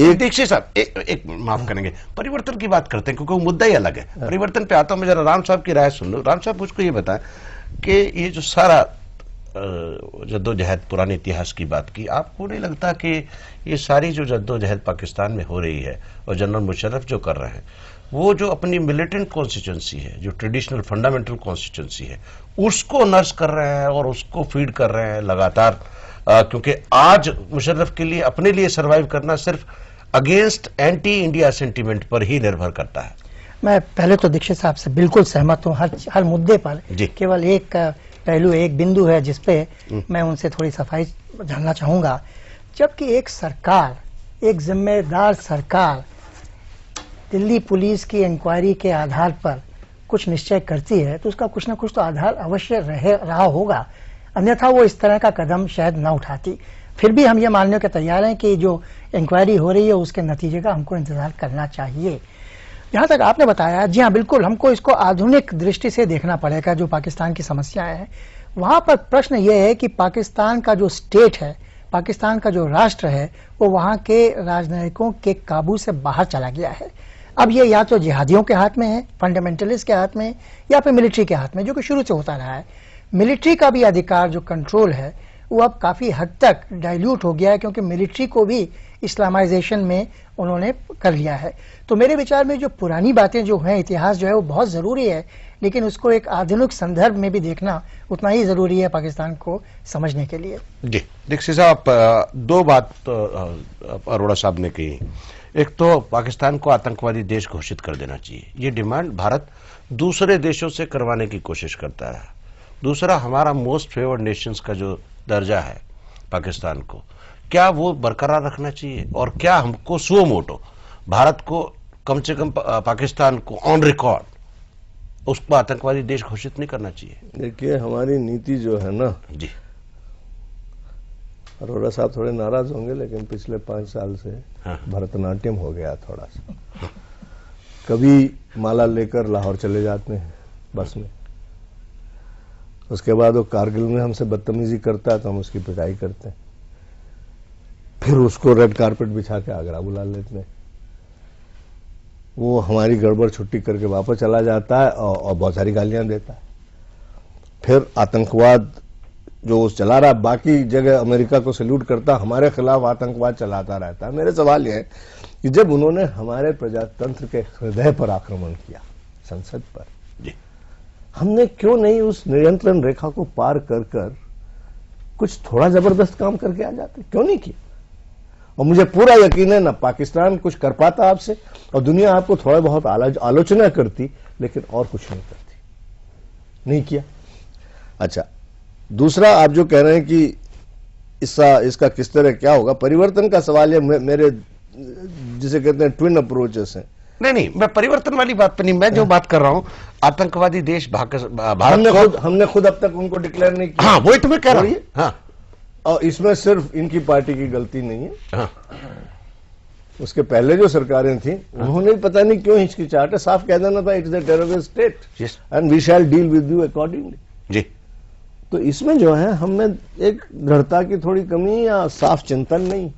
एक दीक्षित साहब एक माफ करेंगे, परिवर्तन की बात करते हैं क्योंकि वो मुद्दा ही अलग है। परिवर्तन पे आता हूं, मैं जरा राम साहब की राय सुन लो। राम साहब मुझको ये बताएं कि ये जो सारा जद्दोजहद पुराने इतिहास की बात की, आपको नहीं लगता कि ये सारी जो जद्दोजहद पाकिस्तान में हो रही है और जनरल मुशर्रफ जो कर रहे हैं, वो जो अपनी मिलिटेंट कॉन्स्टिट्यूंसी है, जो ट्रेडिशनल फंडामेंटल कॉन्स्टिट्यूंसी है, उसको नर्स कर रहे हैं और उसको फीड कर रहे हैं लगातार, क्योंकि आज मुशर्रफ के लिए अपने लिए सर्वाइव करना सिर्फ अगेंस्ट एंटी इंडिया सेंटीमेंट पर ही निर्भर करता है। मैं पहले तो दीक्षित साहब से बिल्कुल सहमत हूँ हर मुद्दे पर। केवल एक पहलू, एक बिंदु है जिसपे मैं उनसे थोड़ी सफाई जानना चाहूंगा। जबकि एक सरकार, एक जिम्मेदार सरकार दिल्ली पुलिस की इंक्वायरी के आधार पर कुछ निश्चय करती है तो उसका कुछ ना कुछ तो आधार अवश्य रहा होगा, अन्यथा वो इस तरह का कदम शायद ना उठाती। फिर भी हम ये मानने के तैयार हैं कि जो इंक्वायरी हो रही है उसके नतीजे का हमको इंतजार करना चाहिए। जहां तक आपने बताया, जी हाँ बिल्कुल, हमको इसको आधुनिक दृष्टि से देखना पड़ेगा। जो पाकिस्तान की समस्याएं हैं वहां पर प्रश्न यह है कि पाकिस्तान का जो स्टेट है, पाकिस्तान का जो राष्ट्र है, वो वहां के राजनयिकों के काबू से बाहर चला गया है। अब ये या तो जिहादियों के हाथ में है, फंडामेंटलिस्ट के हाथ में, या फिर मिलिट्री के हाथ में, जो कि शुरू से होता रहा है। मिलिट्री का भी अधिकार, जो कंट्रोल है, वो अब काफी हद तक डाइल्यूट हो गया है, क्योंकि मिलिट्री को भी इस्लामाइजेशन में उन्होंने कर लिया है। तो मेरे विचार में जो पुरानी बातें जो हैं, इतिहास जो है वो बहुत जरूरी है, लेकिन उसको एक आधुनिक संदर्भ में भी देखना उतना ही जरूरी है पाकिस्तान को समझने के लिए। जी दीक्षित साहब, दो बात अरोड़ा साहब ने कही। एक तो पाकिस्तान को आतंकवादी देश घोषित कर देना चाहिए, ये डिमांड भारत दूसरे देशों से करवाने की कोशिश करता है। दूसरा, हमारा मोस्ट फेवर्ड नेशंस का जो दर्जा है पाकिस्तान को, क्या वो बरकरार रखना चाहिए, और क्या हमको सो मोटो भारत को कम से कम पाकिस्तान को ऑन रिकॉर्ड उसको आतंकवादी देश घोषित नहीं करना चाहिए? देखिए, हमारी नीति जो है ना जी, अरोड़ा साहब थोड़े नाराज होंगे, लेकिन पिछले 5 साल से भरतनाट्यम हो गया थोड़ा सा। कभी माला लेकर लाहौर चले जाते हैं बस में, उसके बाद वो कारगिल में हमसे बदतमीजी करता है तो हम उसकी पिटाई करते हैं, फिर उसको रेड कारपेट बिछा के आगरा बुला लेते हैं। वो हमारी गड़बड़ छुट्टी करके वापस चला जाता है और बहुत सारी गालियां देता है। फिर आतंकवाद जो चला रहा, बाकी जगह अमेरिका को सैल्यूट करता, हमारे खिलाफ आतंकवाद चलाता रहता है। मेरे सवाल यह है कि जब उन्होंने हमारे प्रजातंत्र के हृदय पर आक्रमण किया, संसद पर, हमने क्यों नहीं उस नियंत्रण रेखा को पार कर कर कुछ थोड़ा जबरदस्त काम करके आ जाते? क्यों नहीं किया? और मुझे पूरा यकीन है ना पाकिस्तान कुछ कर पाता आपसे, और दुनिया आपको थोड़ा बहुत आलोचना करती, लेकिन और कुछ नहीं करती। नहीं किया। अच्छा, दूसरा, आप जो कह रहे हैं कि इसका किस तरह क्या होगा, परिवर्तन का सवाल है। मेरे जिसे कहते हैं ट्विन अप्रोचेस हैं। नहीं, मैं परिवर्तन वाली बात पे नहीं, मैं जो बात कर रहा हूं आतंकवादी देश भारत हमने खुद अब तक उनको डिक्लेयर नहीं किया। हाँ, वही तो मैं कह रहा हूं। हाँ, और इसमें सिर्फ इनकी पार्टी की गलती नहीं है। हाँ। उसके पहले जो सरकारें थी, उन्होंने पता नहीं क्यों हिचकिचाहट है, साफ कह देना था it's a terrorist state and we shall deal with you accordingly. जी, तो इसमें जो है हमें एक दृढ़ता की थोड़ी कमी या साफ चिंतन नहीं।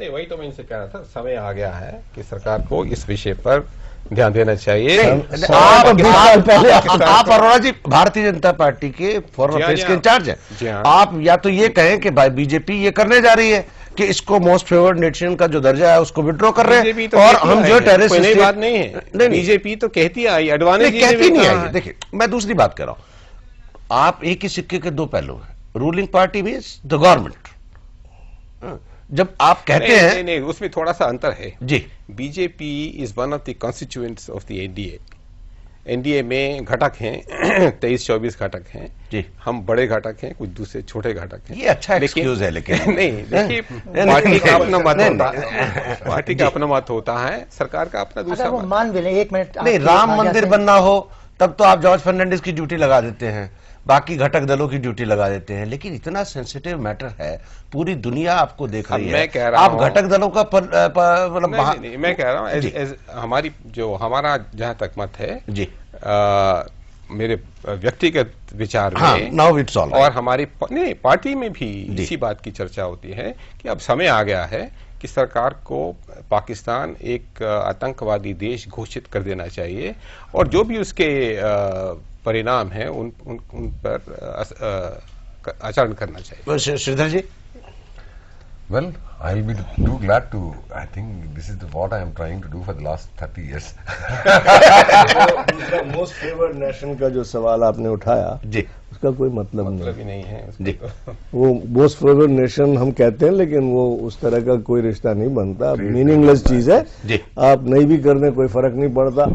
वही तो मैं इनसे कह रहा था, समय आ गया है कि सरकार को इस विषय पर ध्यान देना चाहिए। आप अरोड़ा जी भारतीय जनता पार्टी के फॉरेन अफेयर्स के इंचार्ज हैं। आप या तो ये कहें कि बीजेपी ये करने जा रही है कि इसको मोस्ट फेवर्ड नेशन का जो दर्जा है उसको विड्रॉ कर रहे हैं, तो और हम जो टेररिस्ट नई बात नहीं है। बीजेपी तो कहती आई, एडवांटेज कहती नहीं आई। देखिए, मैं दूसरी बात कर रहा हूं, आप एक ही सिक्के के दो पहलू हैं। Ruling party means the government. जब आप कहते हैं नहीं, उसमें थोड़ा सा अंतर है जी। BJP is one of the constituents of the NDA NDA में घटक हैं 23-24 घटक हैं जी, हम बड़े घटक हैं, कुछ दूसरे छोटे घटक हैं। ये अच्छा एक्सक्यूज है, लेकिन नहीं, देखिए पार्टी का अपना मत होता है, पार्टी का अपना मत होता है, सरकार का अपना दूसरा वो मत। मान भी लें, 1 मिनट नहीं, राम मंदिर बनना हो तब तो आप जॉर्ज फर्नांडिस की ड्यूटी लगा देते हैं, बाकी घटक दलों की ड्यूटी लगा देते हैं, लेकिन इतना सेंसिटिव मैटर है, पूरी दुनिया आपको देख रही है। मैं कह रहा आप घटक दलों का मतलब नहीं, मैं कह रहा हूँ हमारी जो हमारा जहां तक मत है जी, मेरे व्यक्तिगत विचार में नाउ इट्स ऑल, और हमारी नहीं पार्टी में भी इसी बात की चर्चा होती है कि अब समय आ गया है कि सरकार को पाकिस्तान एक आतंकवादी देश घोषित कर देना चाहिए, और जो भी उसके परिणाम हैं उन पर आचरण करना चाहिए। श्रीधर जी, Well, I'll be too glad to. I think this is what I am trying to do for the last 30 years. Most favoured nation का जो सवाल आपने उठाया जी, उसका कोई मतलब नहीं है जी। वो मोस्ट फेवर्ड नेशन हम कहते हैं, लेकिन वो उस तरह का कोई रिश्ता नहीं बनता, मीनिंगलेस चीज है जी। आप नहीं भी करने कोई फर्क नहीं पड़ता,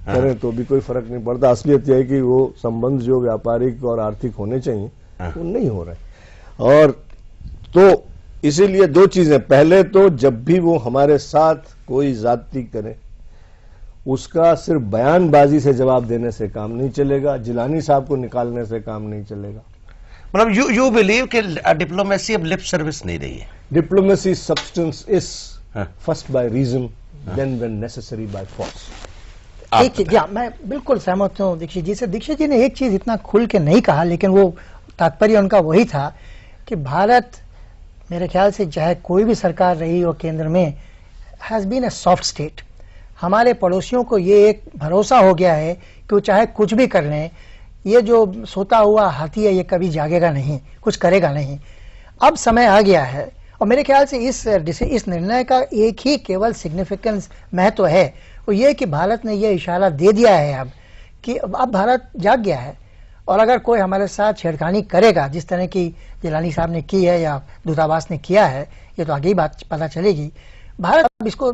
करें तो भी कोई फर्क नहीं पड़ता। असलियत यह है कि वो संबंध जो व्यापारिक और आर्थिक होने चाहिए वो नहीं हो रहे। और तो इसीलिए दो चीजें, पहले तो जब भी वो हमारे साथ कोई ज्यादती करे उसका सिर्फ बयानबाजी से जवाब देने से काम नहीं चलेगा, जिलानी साहब को निकालने से काम नहीं चलेगा। मतलब यू बिलीव कि डिप्लोमेसी अब लिप सर्विस नहीं रही है? Diplomacy substance is first by reason, then when necessary by force. एक चीज, मैं बिल्कुल सहमत हूँ दीक्षित जी से। दीक्षित जी ने एक चीज इतना खुल के नहीं कहा, लेकिन वो तात्पर्य उनका वही था कि भारत, मेरे ख्याल से चाहे कोई भी सरकार रही हो केंद्र में, has been a soft state. हमारे पड़ोसियों को ये एक भरोसा हो गया है कि वो चाहे कुछ भी कर लें, ये जो सोता हुआ हाथी है ये कभी जागेगा नहीं, कुछ करेगा नहीं। अब समय आ गया है, और मेरे ख्याल से इस निर्णय का एक ही केवल सिग्निफिकेंस महत्व है, वो ये कि भारत ने ये इशारा दे दिया है अब कि अब भारत जाग गया है, और अगर कोई हमारे साथ छेड़खानी करेगा जिस तरह की जिलानी साहब ने की है या दूतावास ने किया है, ये तो आगे ही बात पता चलेगी, भारत अब इसको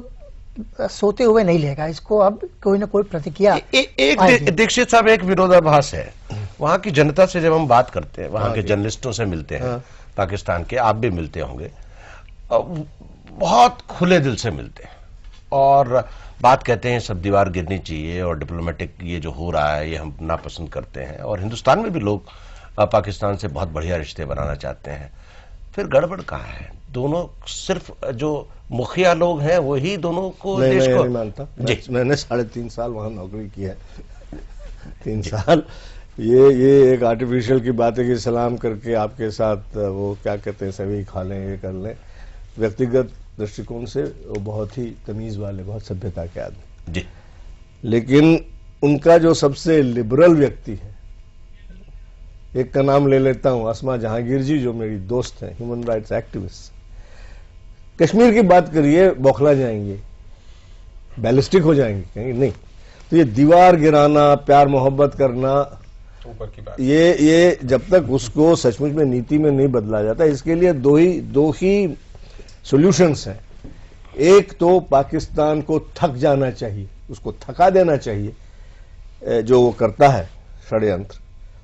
सोते हुए नहीं लेगा, इसको अब कोई ना कोई प्रतिक्रिया। एक दीक्षित साहब, एक विरोधाभास है। वहां की जनता से जब हम बात करते हैं, वहां के जर्नलिस्टों से मिलते हैं, पाकिस्तान के, आप भी मिलते होंगे, बहुत खुले दिल से मिलते हैं और बात कहते हैं सब दीवार गिरनी चाहिए और डिप्लोमेटिक ये जो हो रहा है ये हम नापसंद करते हैं, और हिंदुस्तान में भी लोग पाकिस्तान से बहुत बढ़िया रिश्ते बनाना चाहते हैं। फिर गड़बड़ कहाँ है? दोनों सिर्फ जो मुखिया लोग हैं वही दोनों को देश को नहीं मानता। मैंने 3.5 साल वहां नौकरी की है, 3 साल। ये एक आर्टिफिशियल की बात है कि सलाम करके आपके साथ वो क्या कहते हैं सभी खा लें, ये कर लें। व्यक्तिगत दृष्टिकोण से वो बहुत ही तमीज वाले, बहुत सभ्यता के आदमी जी, लेकिन उनका जो सबसे लिबरल व्यक्ति है, एक का नाम ले लेता हूं, अस्मा जहांगीर जी, जो मेरी दोस्त हैं, ह्यूमन राइट्स एक्टिविस्ट। कश्मीर की बात करिए, बौखला जाएंगे, बैलिस्टिक हो जाएंगे, कहेंगे नहीं। तो ये दीवार गिराना, प्यार मोहब्बत करना, ऊपर की बात, ये जब तक उसको सचमुच में नीति में नहीं बदला जाता, इसके लिए दो ही सॉल्यूशंस हैं। एक तो पाकिस्तान को थक जाना चाहिए, उसको थका देना चाहिए, जो वो करता है षड्यंत्र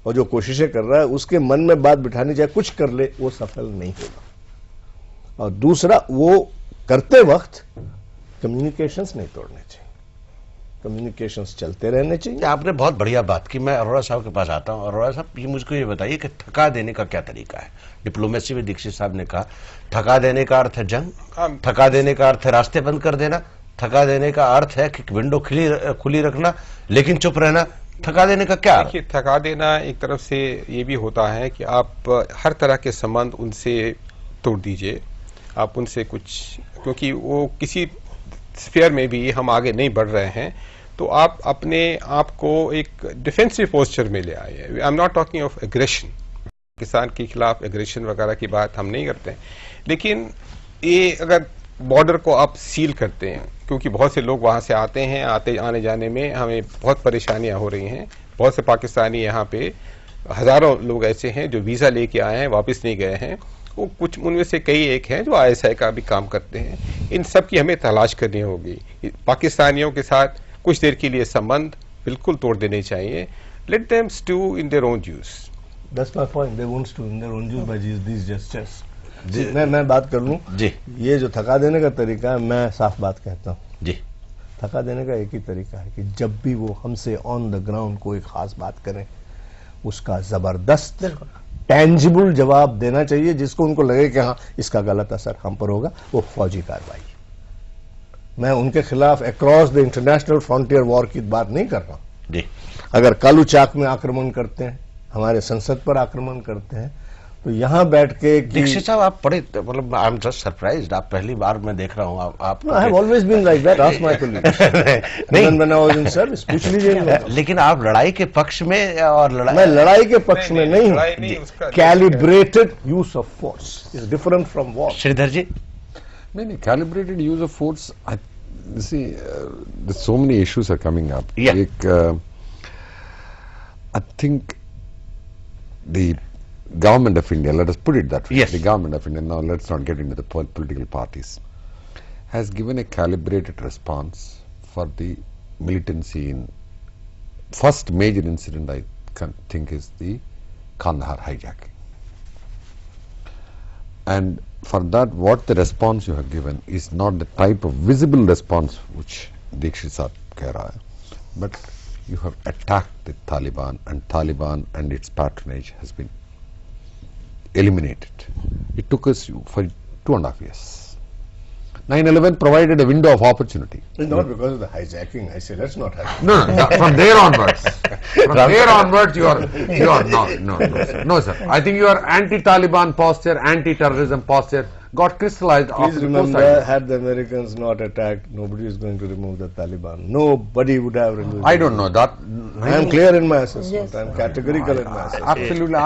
और जो कोशिशें कर रहा है, उसके मन में बात बिठानी चाहिए, कुछ कर ले, वो सफल नहीं होगा। और दूसरा, वो करते वक्त कम्युनिकेशंस नहीं तोड़ने चाहिए, कम्युनिकेशंस चलते रहने चाहिए। आपने बहुत बढ़िया बात की। मैं अरोड़ा साहब के पास आता हूं। अरोड़ा साहब, ये मुझको ये बताइए कि थका देने का क्या तरीका है? डिप्लोमेसी में दीक्षित साहब ने कहा थका देने का अर्थ है जंग, थका देने का अर्थ है रास्ते बंद कर देना, थका देने का अर्थ है कि विंडो खुली रखना लेकिन चुप रहना। थका देने का क्या? देखिए, थका देना एक तरफ से ये भी होता है कि आप हर तरह के संबंध उनसे तोड़ दीजिए, आप उनसे कुछ, क्योंकि वो किसी स्फीयर में भी हम आगे नहीं बढ़ रहे हैं, तो आप अपने आप को एक डिफेंसिव पोस्चर में ले आए। I am not talking of aggression, Pakistan के खिलाफ एग्रेशन वगैरह की बात हम नहीं करते हैं, लेकिन ये अगर बॉर्डर को आप सील करते हैं, क्योंकि बहुत से लोग वहाँ से आते हैं, आने जाने में हमें बहुत परेशानियाँ हो रही हैं। बहुत से पाकिस्तानी यहाँ पे, हज़ारों लोग ऐसे हैं जो वीज़ा लेके आए हैं, वापस नहीं गए हैं। वो कुछ उनमें से कई एक हैं जो ISI का भी काम करते हैं। इन सब की हमें तलाश करनी होगी। पाकिस्तानियों के साथ कुछ देर के लिए संबंध बिल्कुल तोड़ देने चाहिए. Let them stew in their own juice. That's my point. They won't stew in their own juice by these gestures. मैं बात कर लूं जी. ये जो थका देने का तरीका है, मैं साफ बात कहता हूं जी. थका देने का एक ही तरीका है कि जब भी वो हमसे ऑन द ग्राउंड कोई खास बात करें, उसका जबरदस्त टेंजिबल जवाब देना चाहिए, जिसको उनको लगे कि हाँ इसका गलत असर हम पर होगा, वो फौजी कार्रवाई. मैं उनके खिलाफ across the international frontier war की बात नहीं कर रहा हूं. अगर कालू चाक में आक्रमण करते हैं, हमारे संसद पर आक्रमण करते हैं, तो यहां बैठ के दीक्षित साहब आप बड़े मतलब आई एम जस्ट सरप्राइज्ड. आप पहली बार मैं देख रहा हूं आप I have always been like that. Ask my colleagues. नहीं when I was in service पूछ लीजिए. लेकिन आप लड़ाई के पक्ष में और मैं लड़ाई के पक्ष में नहीं हूं. Calibrated use of force is different from war. Sridhar ji. नहीं, calibrated use of force, see so many issues are coming up. I think the government of India, let us put it that way, the government of India, now let's not get into the political parties, has given a calibrated response for the militancy in first major incident I think is the Kandahar hijacking. And for that, what the response you have given is not the type of visible response which Dikshit Saab keh raha hai, but you have attacked the Taliban, and Taliban and its patronage has been eliminated. It took us for 2.5 years. 9/11 provided a window of opportunity. It's not because of the hijacking. I say let's not have. No, from there onwards. From there onwards, you are no, sir. I think your anti-Taliban posture, anti-terrorism posture got crystallized. Please remember, had the Americans not attacked, nobody is going to remove the Taliban. Nobody would have removed. I don't know that. I am clear in my assessment. I am categorical in my assessment. Absolutely, I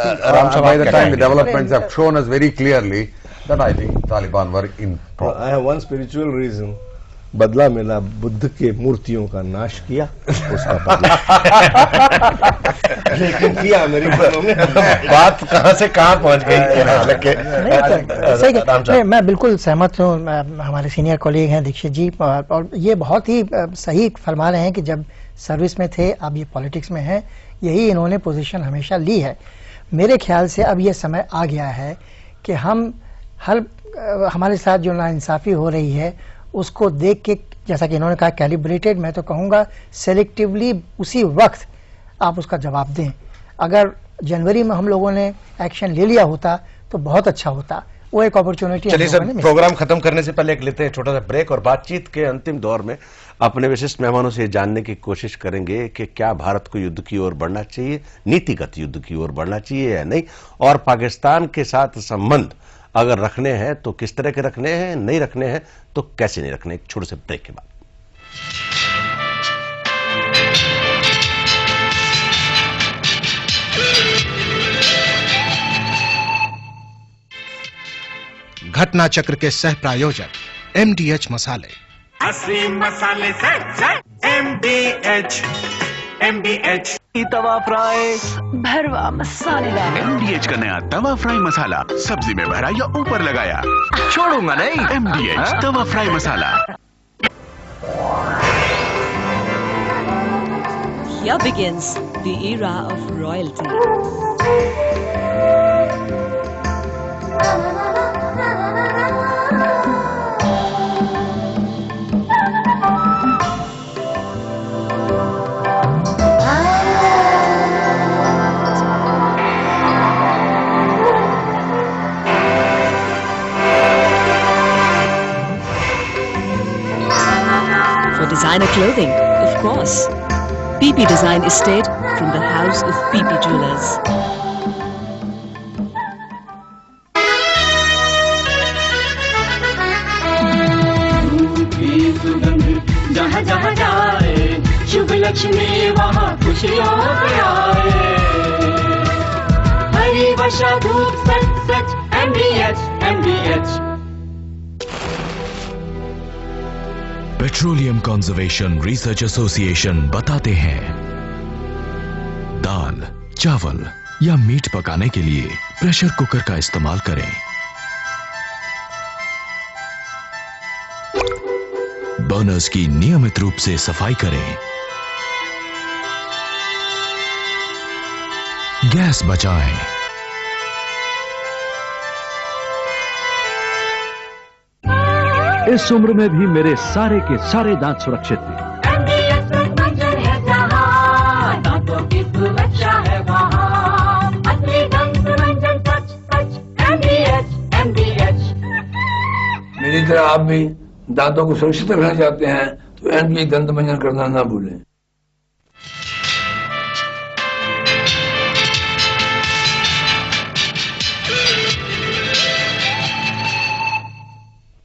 think by the time the developments have shown us very clearly that I think Taliban were in problem. I have one spiritual reason. बदला मिला बुद्ध के मूर्तियों का नाश किया, उसका बदला. लेकिन किया अमेरिकनों ने. बात कहां से कहां पहुंच गई. मैं बिल्कुल सहमत हूँ. हमारे सीनियर कॉलीग हैं दीक्षित जी, और ये बहुत ही सही फरमा रहे हैं कि जब सर्विस में थे, अब ये पॉलिटिक्स में हैं, यही इन्होंने पोजीशन हमेशा ली है. मेरे ख्याल से अब ये समय आ गया है कि हम हमारे साथ जो नाइंसाफी हो रही है उसको देख के, जैसा कि इन्होंने कहा कैलिब्रेटेड, मैं तो कहूँगा सेलेक्टिवली उसी वक्त आप उसका जवाब दें. अगर जनवरी में हम लोगों ने एक्शन ले लिया होता तो बहुत अच्छा होता. वो एक अपॉर्चुनिटी. चलिए सर, प्रोग्राम खत्म करने से पहले एक लेते हैं छोटा सा ब्रेक, और बातचीत के अंतिम दौर में अपने विशिष्ट मेहमानों से जानने की कोशिश करेंगे कि क्या भारत को युद्ध की ओर बढ़ना चाहिए, नीतिगत युद्ध की ओर बढ़ना चाहिए या नहीं, और पाकिस्तान के साथ संबंध अगर रखने हैं तो किस तरह के रखने हैं, नहीं रखने हैं तो कैसे नहीं रखने. एक छोटे से ब्रेक के बाद. घटना चक्र के सह प्रायोजक MDH मसाले. असली मसाले से MDH तवा फ्राई भरवा मसालेदार. MDH का नया तवा फ्राई मसाला, सब्जी में भरा या ऊपर लगाया, छोड़ूंगा नहीं. MDH Tawa fry masala. Here begins the era of royalty. Designer clothing, of course. PP Design Estate from the house of PP Jewelers. जहाँ जहाँ जाए शुभ लक्ष्मी वहाँ खुशियों पे आए. हरी वर्षा धूप सच सच MDH. Petroleum conservation research association बताते हैं, दाल, चावल या मीट पकाने के लिए प्रेशर कुकर का इस्तेमाल करें. बर्नर्स की नियमित रूप से सफाई करें. गैस बचाएं। इस उम्र में भी मेरे सारे के सारे दांत सुरक्षित थे। दांतों की सुरक्षा है वहाँ, असली दंत मंजन MDH। मेरी तरह आप भी दांतों को सुरक्षित रखना चाहते हैं तो MDH दंत मंजन करना ना भूलें।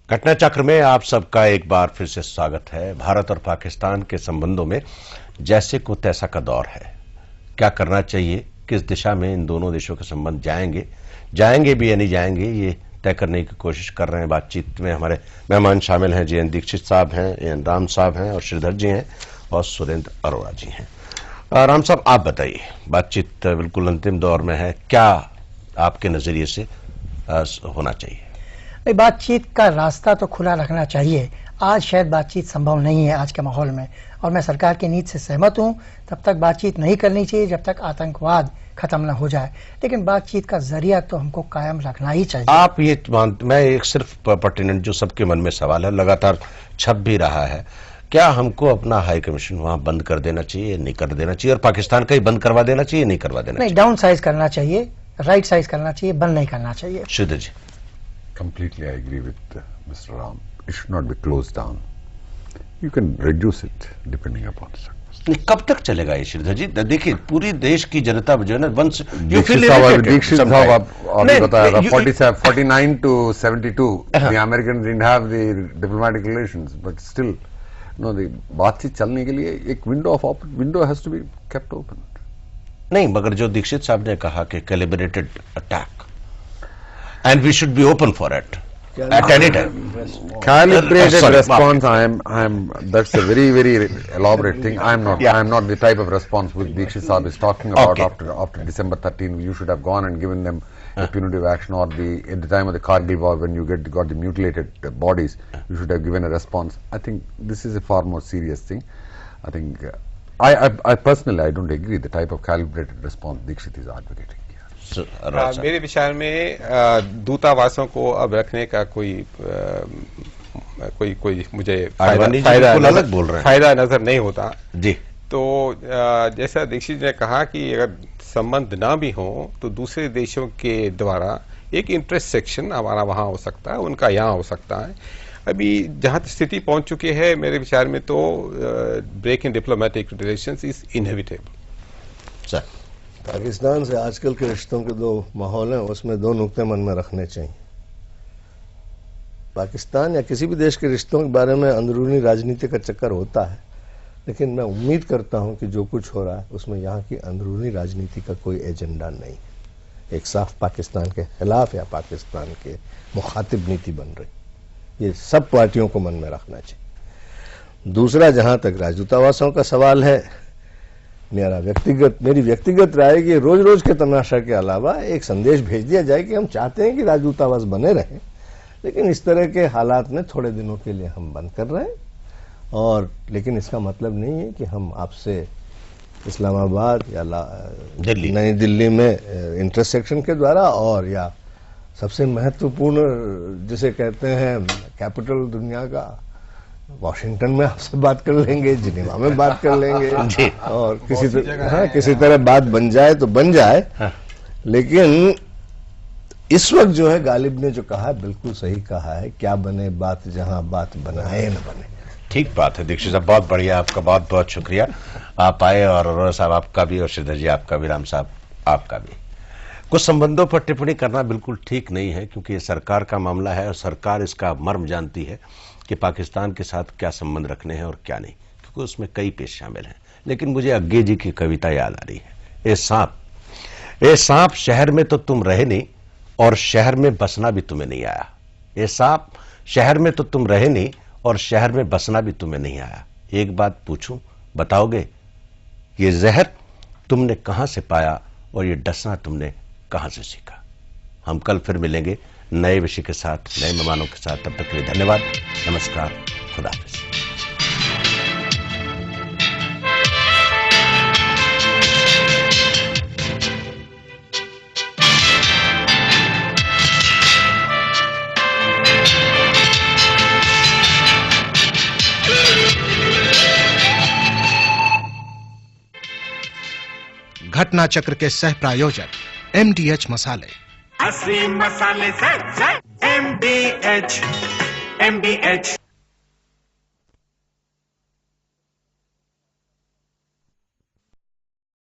घटना चक्र में आप सबका एक बार फिर से स्वागत है। भारत और पाकिस्तान के संबंधों में जैसे को तैसा का दौर है। क्या करना चाहिए, किस दिशा में इन दोनों देशों के संबंध जाएंगे भी या नहीं जाएंगे, ये तय करने की कोशिश कर रहे हैं। बातचीत में हमारे मेहमान शामिल हैं, JN दीक्षित साहब हैं, AN राम साहब हैं और श्रीधर जी हैं और सुरेंद्र अरोड़ा जी हैं। राम साहब, आप बताइए, बातचीत बिल्कुल अंतिम दौर में है, क्या आपके नजरिए से होना चाहिए? बातचीत का रास्ता तो खुला रखना चाहिए। आज शायद बातचीत संभव नहीं है आज के माहौल में, और मैं सरकार की नीति से सहमत हूं। तब तक बातचीत नहीं करनी चाहिए जब तक आतंकवाद खत्म न हो जाए, लेकिन बातचीत का जरिया तो हमको कायम रखना ही चाहिए। आप ये मैं एक सिर्फ पर्टिनेंट जो सबके मन में सवाल है, लगातार छप भी रहा है, क्या हमको अपना हाई कमीशन वहां बंद कर देना चाहिए, नहीं कर देना चाहिए, और पाकिस्तान का ही बंद करवा देना चाहिए, नहीं करवा देना चाहिए? डाउन साइज करना चाहिए, राइट साइज करना चाहिए, बंद नहीं करना चाहिए। श्रीधर जी? Completely I agree with Mr. Ram. It should not be closed down. You can reduce it depending upon circumstances. कब तक चलेगा ये श्रीधर जी? देखिए, पूरी देश की जनता जो है ना, वंस दीक्षित साहब आपने बताया 49 to 72 the Americans didn't have the diplomatic relations, but still no, the बातचीत चलने के लिए एक window has to be kept open. नहीं, मगर जो दीक्षित साहब ने कहा कि calibrated attack and we should be open for it at any time. Calibrated response. That's a very, very elaborate thing. I am not the type of response which Dikshit Saab is talking about. After December 13, you should have gone and given them a punitive action, or at the time of the Kargil war, when you got the mutilated bodies, you should have given a response. I think this is a far more serious thing. I think I personally, I don't agree the type of calibrated response Dikshit is advocating. मेरे विचार में दूतावासों को अब रखने का कोई मुझे फायदा नजर नहीं होता जी। तो जैसा दीक्षित ने कहा कि अगर संबंध ना भी हो तो दूसरे देशों के द्वारा एक इंटरेस्ट सेक्शन हमारा वहां हो सकता है, उनका यहाँ हो सकता है। अभी जहां स्थिति पहुंच चुकी है, मेरे विचार में तो break in diplomatic relations is inevitable. Pakistan से आजकल के रिश्तों के दो माहौल हैं, उसमें दो नुक्ते मन में रखने चाहिए। पाकिस्तान या किसी भी देश के रिश्तों के बारे में अंदरूनी राजनीति का चक्कर होता है, लेकिन मैं उम्मीद करता हूं कि जो कुछ हो रहा है उसमें यहाँ की अंदरूनी राजनीति का कोई एजेंडा नहीं, एक साफ पाकिस्तान के खिलाफ या पाकिस्तान के मुखातिब नीति बन रही। ये सब पार्टियों को मन में रखना चाहिए। दूसरा, जहां तक राजदूतावासों का सवाल है, मेरी व्यक्तिगत राय है कि रोज रोज के तमाशा के अलावा एक संदेश भेज दिया जाए कि हम चाहते हैं कि राजदूतावास बने रहें, लेकिन इस तरह के हालात में थोड़े दिनों के लिए हम बंद कर रहे हैं। और लेकिन इसका मतलब नहीं है कि हम आपसे इस्लामाबाद या नई दिल्ली में इंटरसेक्शन के द्वारा, और या सबसे महत्वपूर्ण जिसे कहते हैं कैपिटल दुनिया का, वॉशिंगटन में आपसे बात कर लेंगे, जिनेवा में बात कर लेंगे, और किसी तरह बात बन जाए तो बन जाए। लेकिन इस वक्त जो है, गालिब ने जो कहा बिल्कुल सही कहा है, क्या बने बात जहां बात बनाए न बने। ठीक बात है दीक्षित साहब, बहुत बढ़िया, आपका बहुत बहुत शुक्रिया। आप आए, और अरोड़ा साहब आपका भी, और श्रीधर जी आपका भी, राम साहब आपका भी। कुछ संबंधों पर टिप्पणी करना बिल्कुल ठीक नहीं है, क्योंकि ये सरकार का मामला है और सरकार इसका मर्म जानती है कि पाकिस्तान के साथ क्या संबंध रखने हैं और क्या नहीं, क्योंकि उसमें कई पेश शामिल हैं। लेकिन मुझे अग्गे जी की कविता याद आ रही है, ए सांप शहर में तो तुम रहे नहीं और शहर में बसना भी तुम्हें नहीं आया। ए सांप शहर में तो तुम रहे नहीं और शहर में बसना भी तुम्हें नहीं आया। एक बात पूछूं, बताओगे ये जहर तुमने कहां से पाया और ये डसना तुमने कहां से सीखा? हम कल फिर मिलेंगे नए विषय के साथ, नए मेहमानों के साथ। तब तक के लिए धन्यवाद, नमस्कार, खुदा हाफिज। घटना चक्र के सह प्रायोजक MDH मसाले। असली मसाले से MDH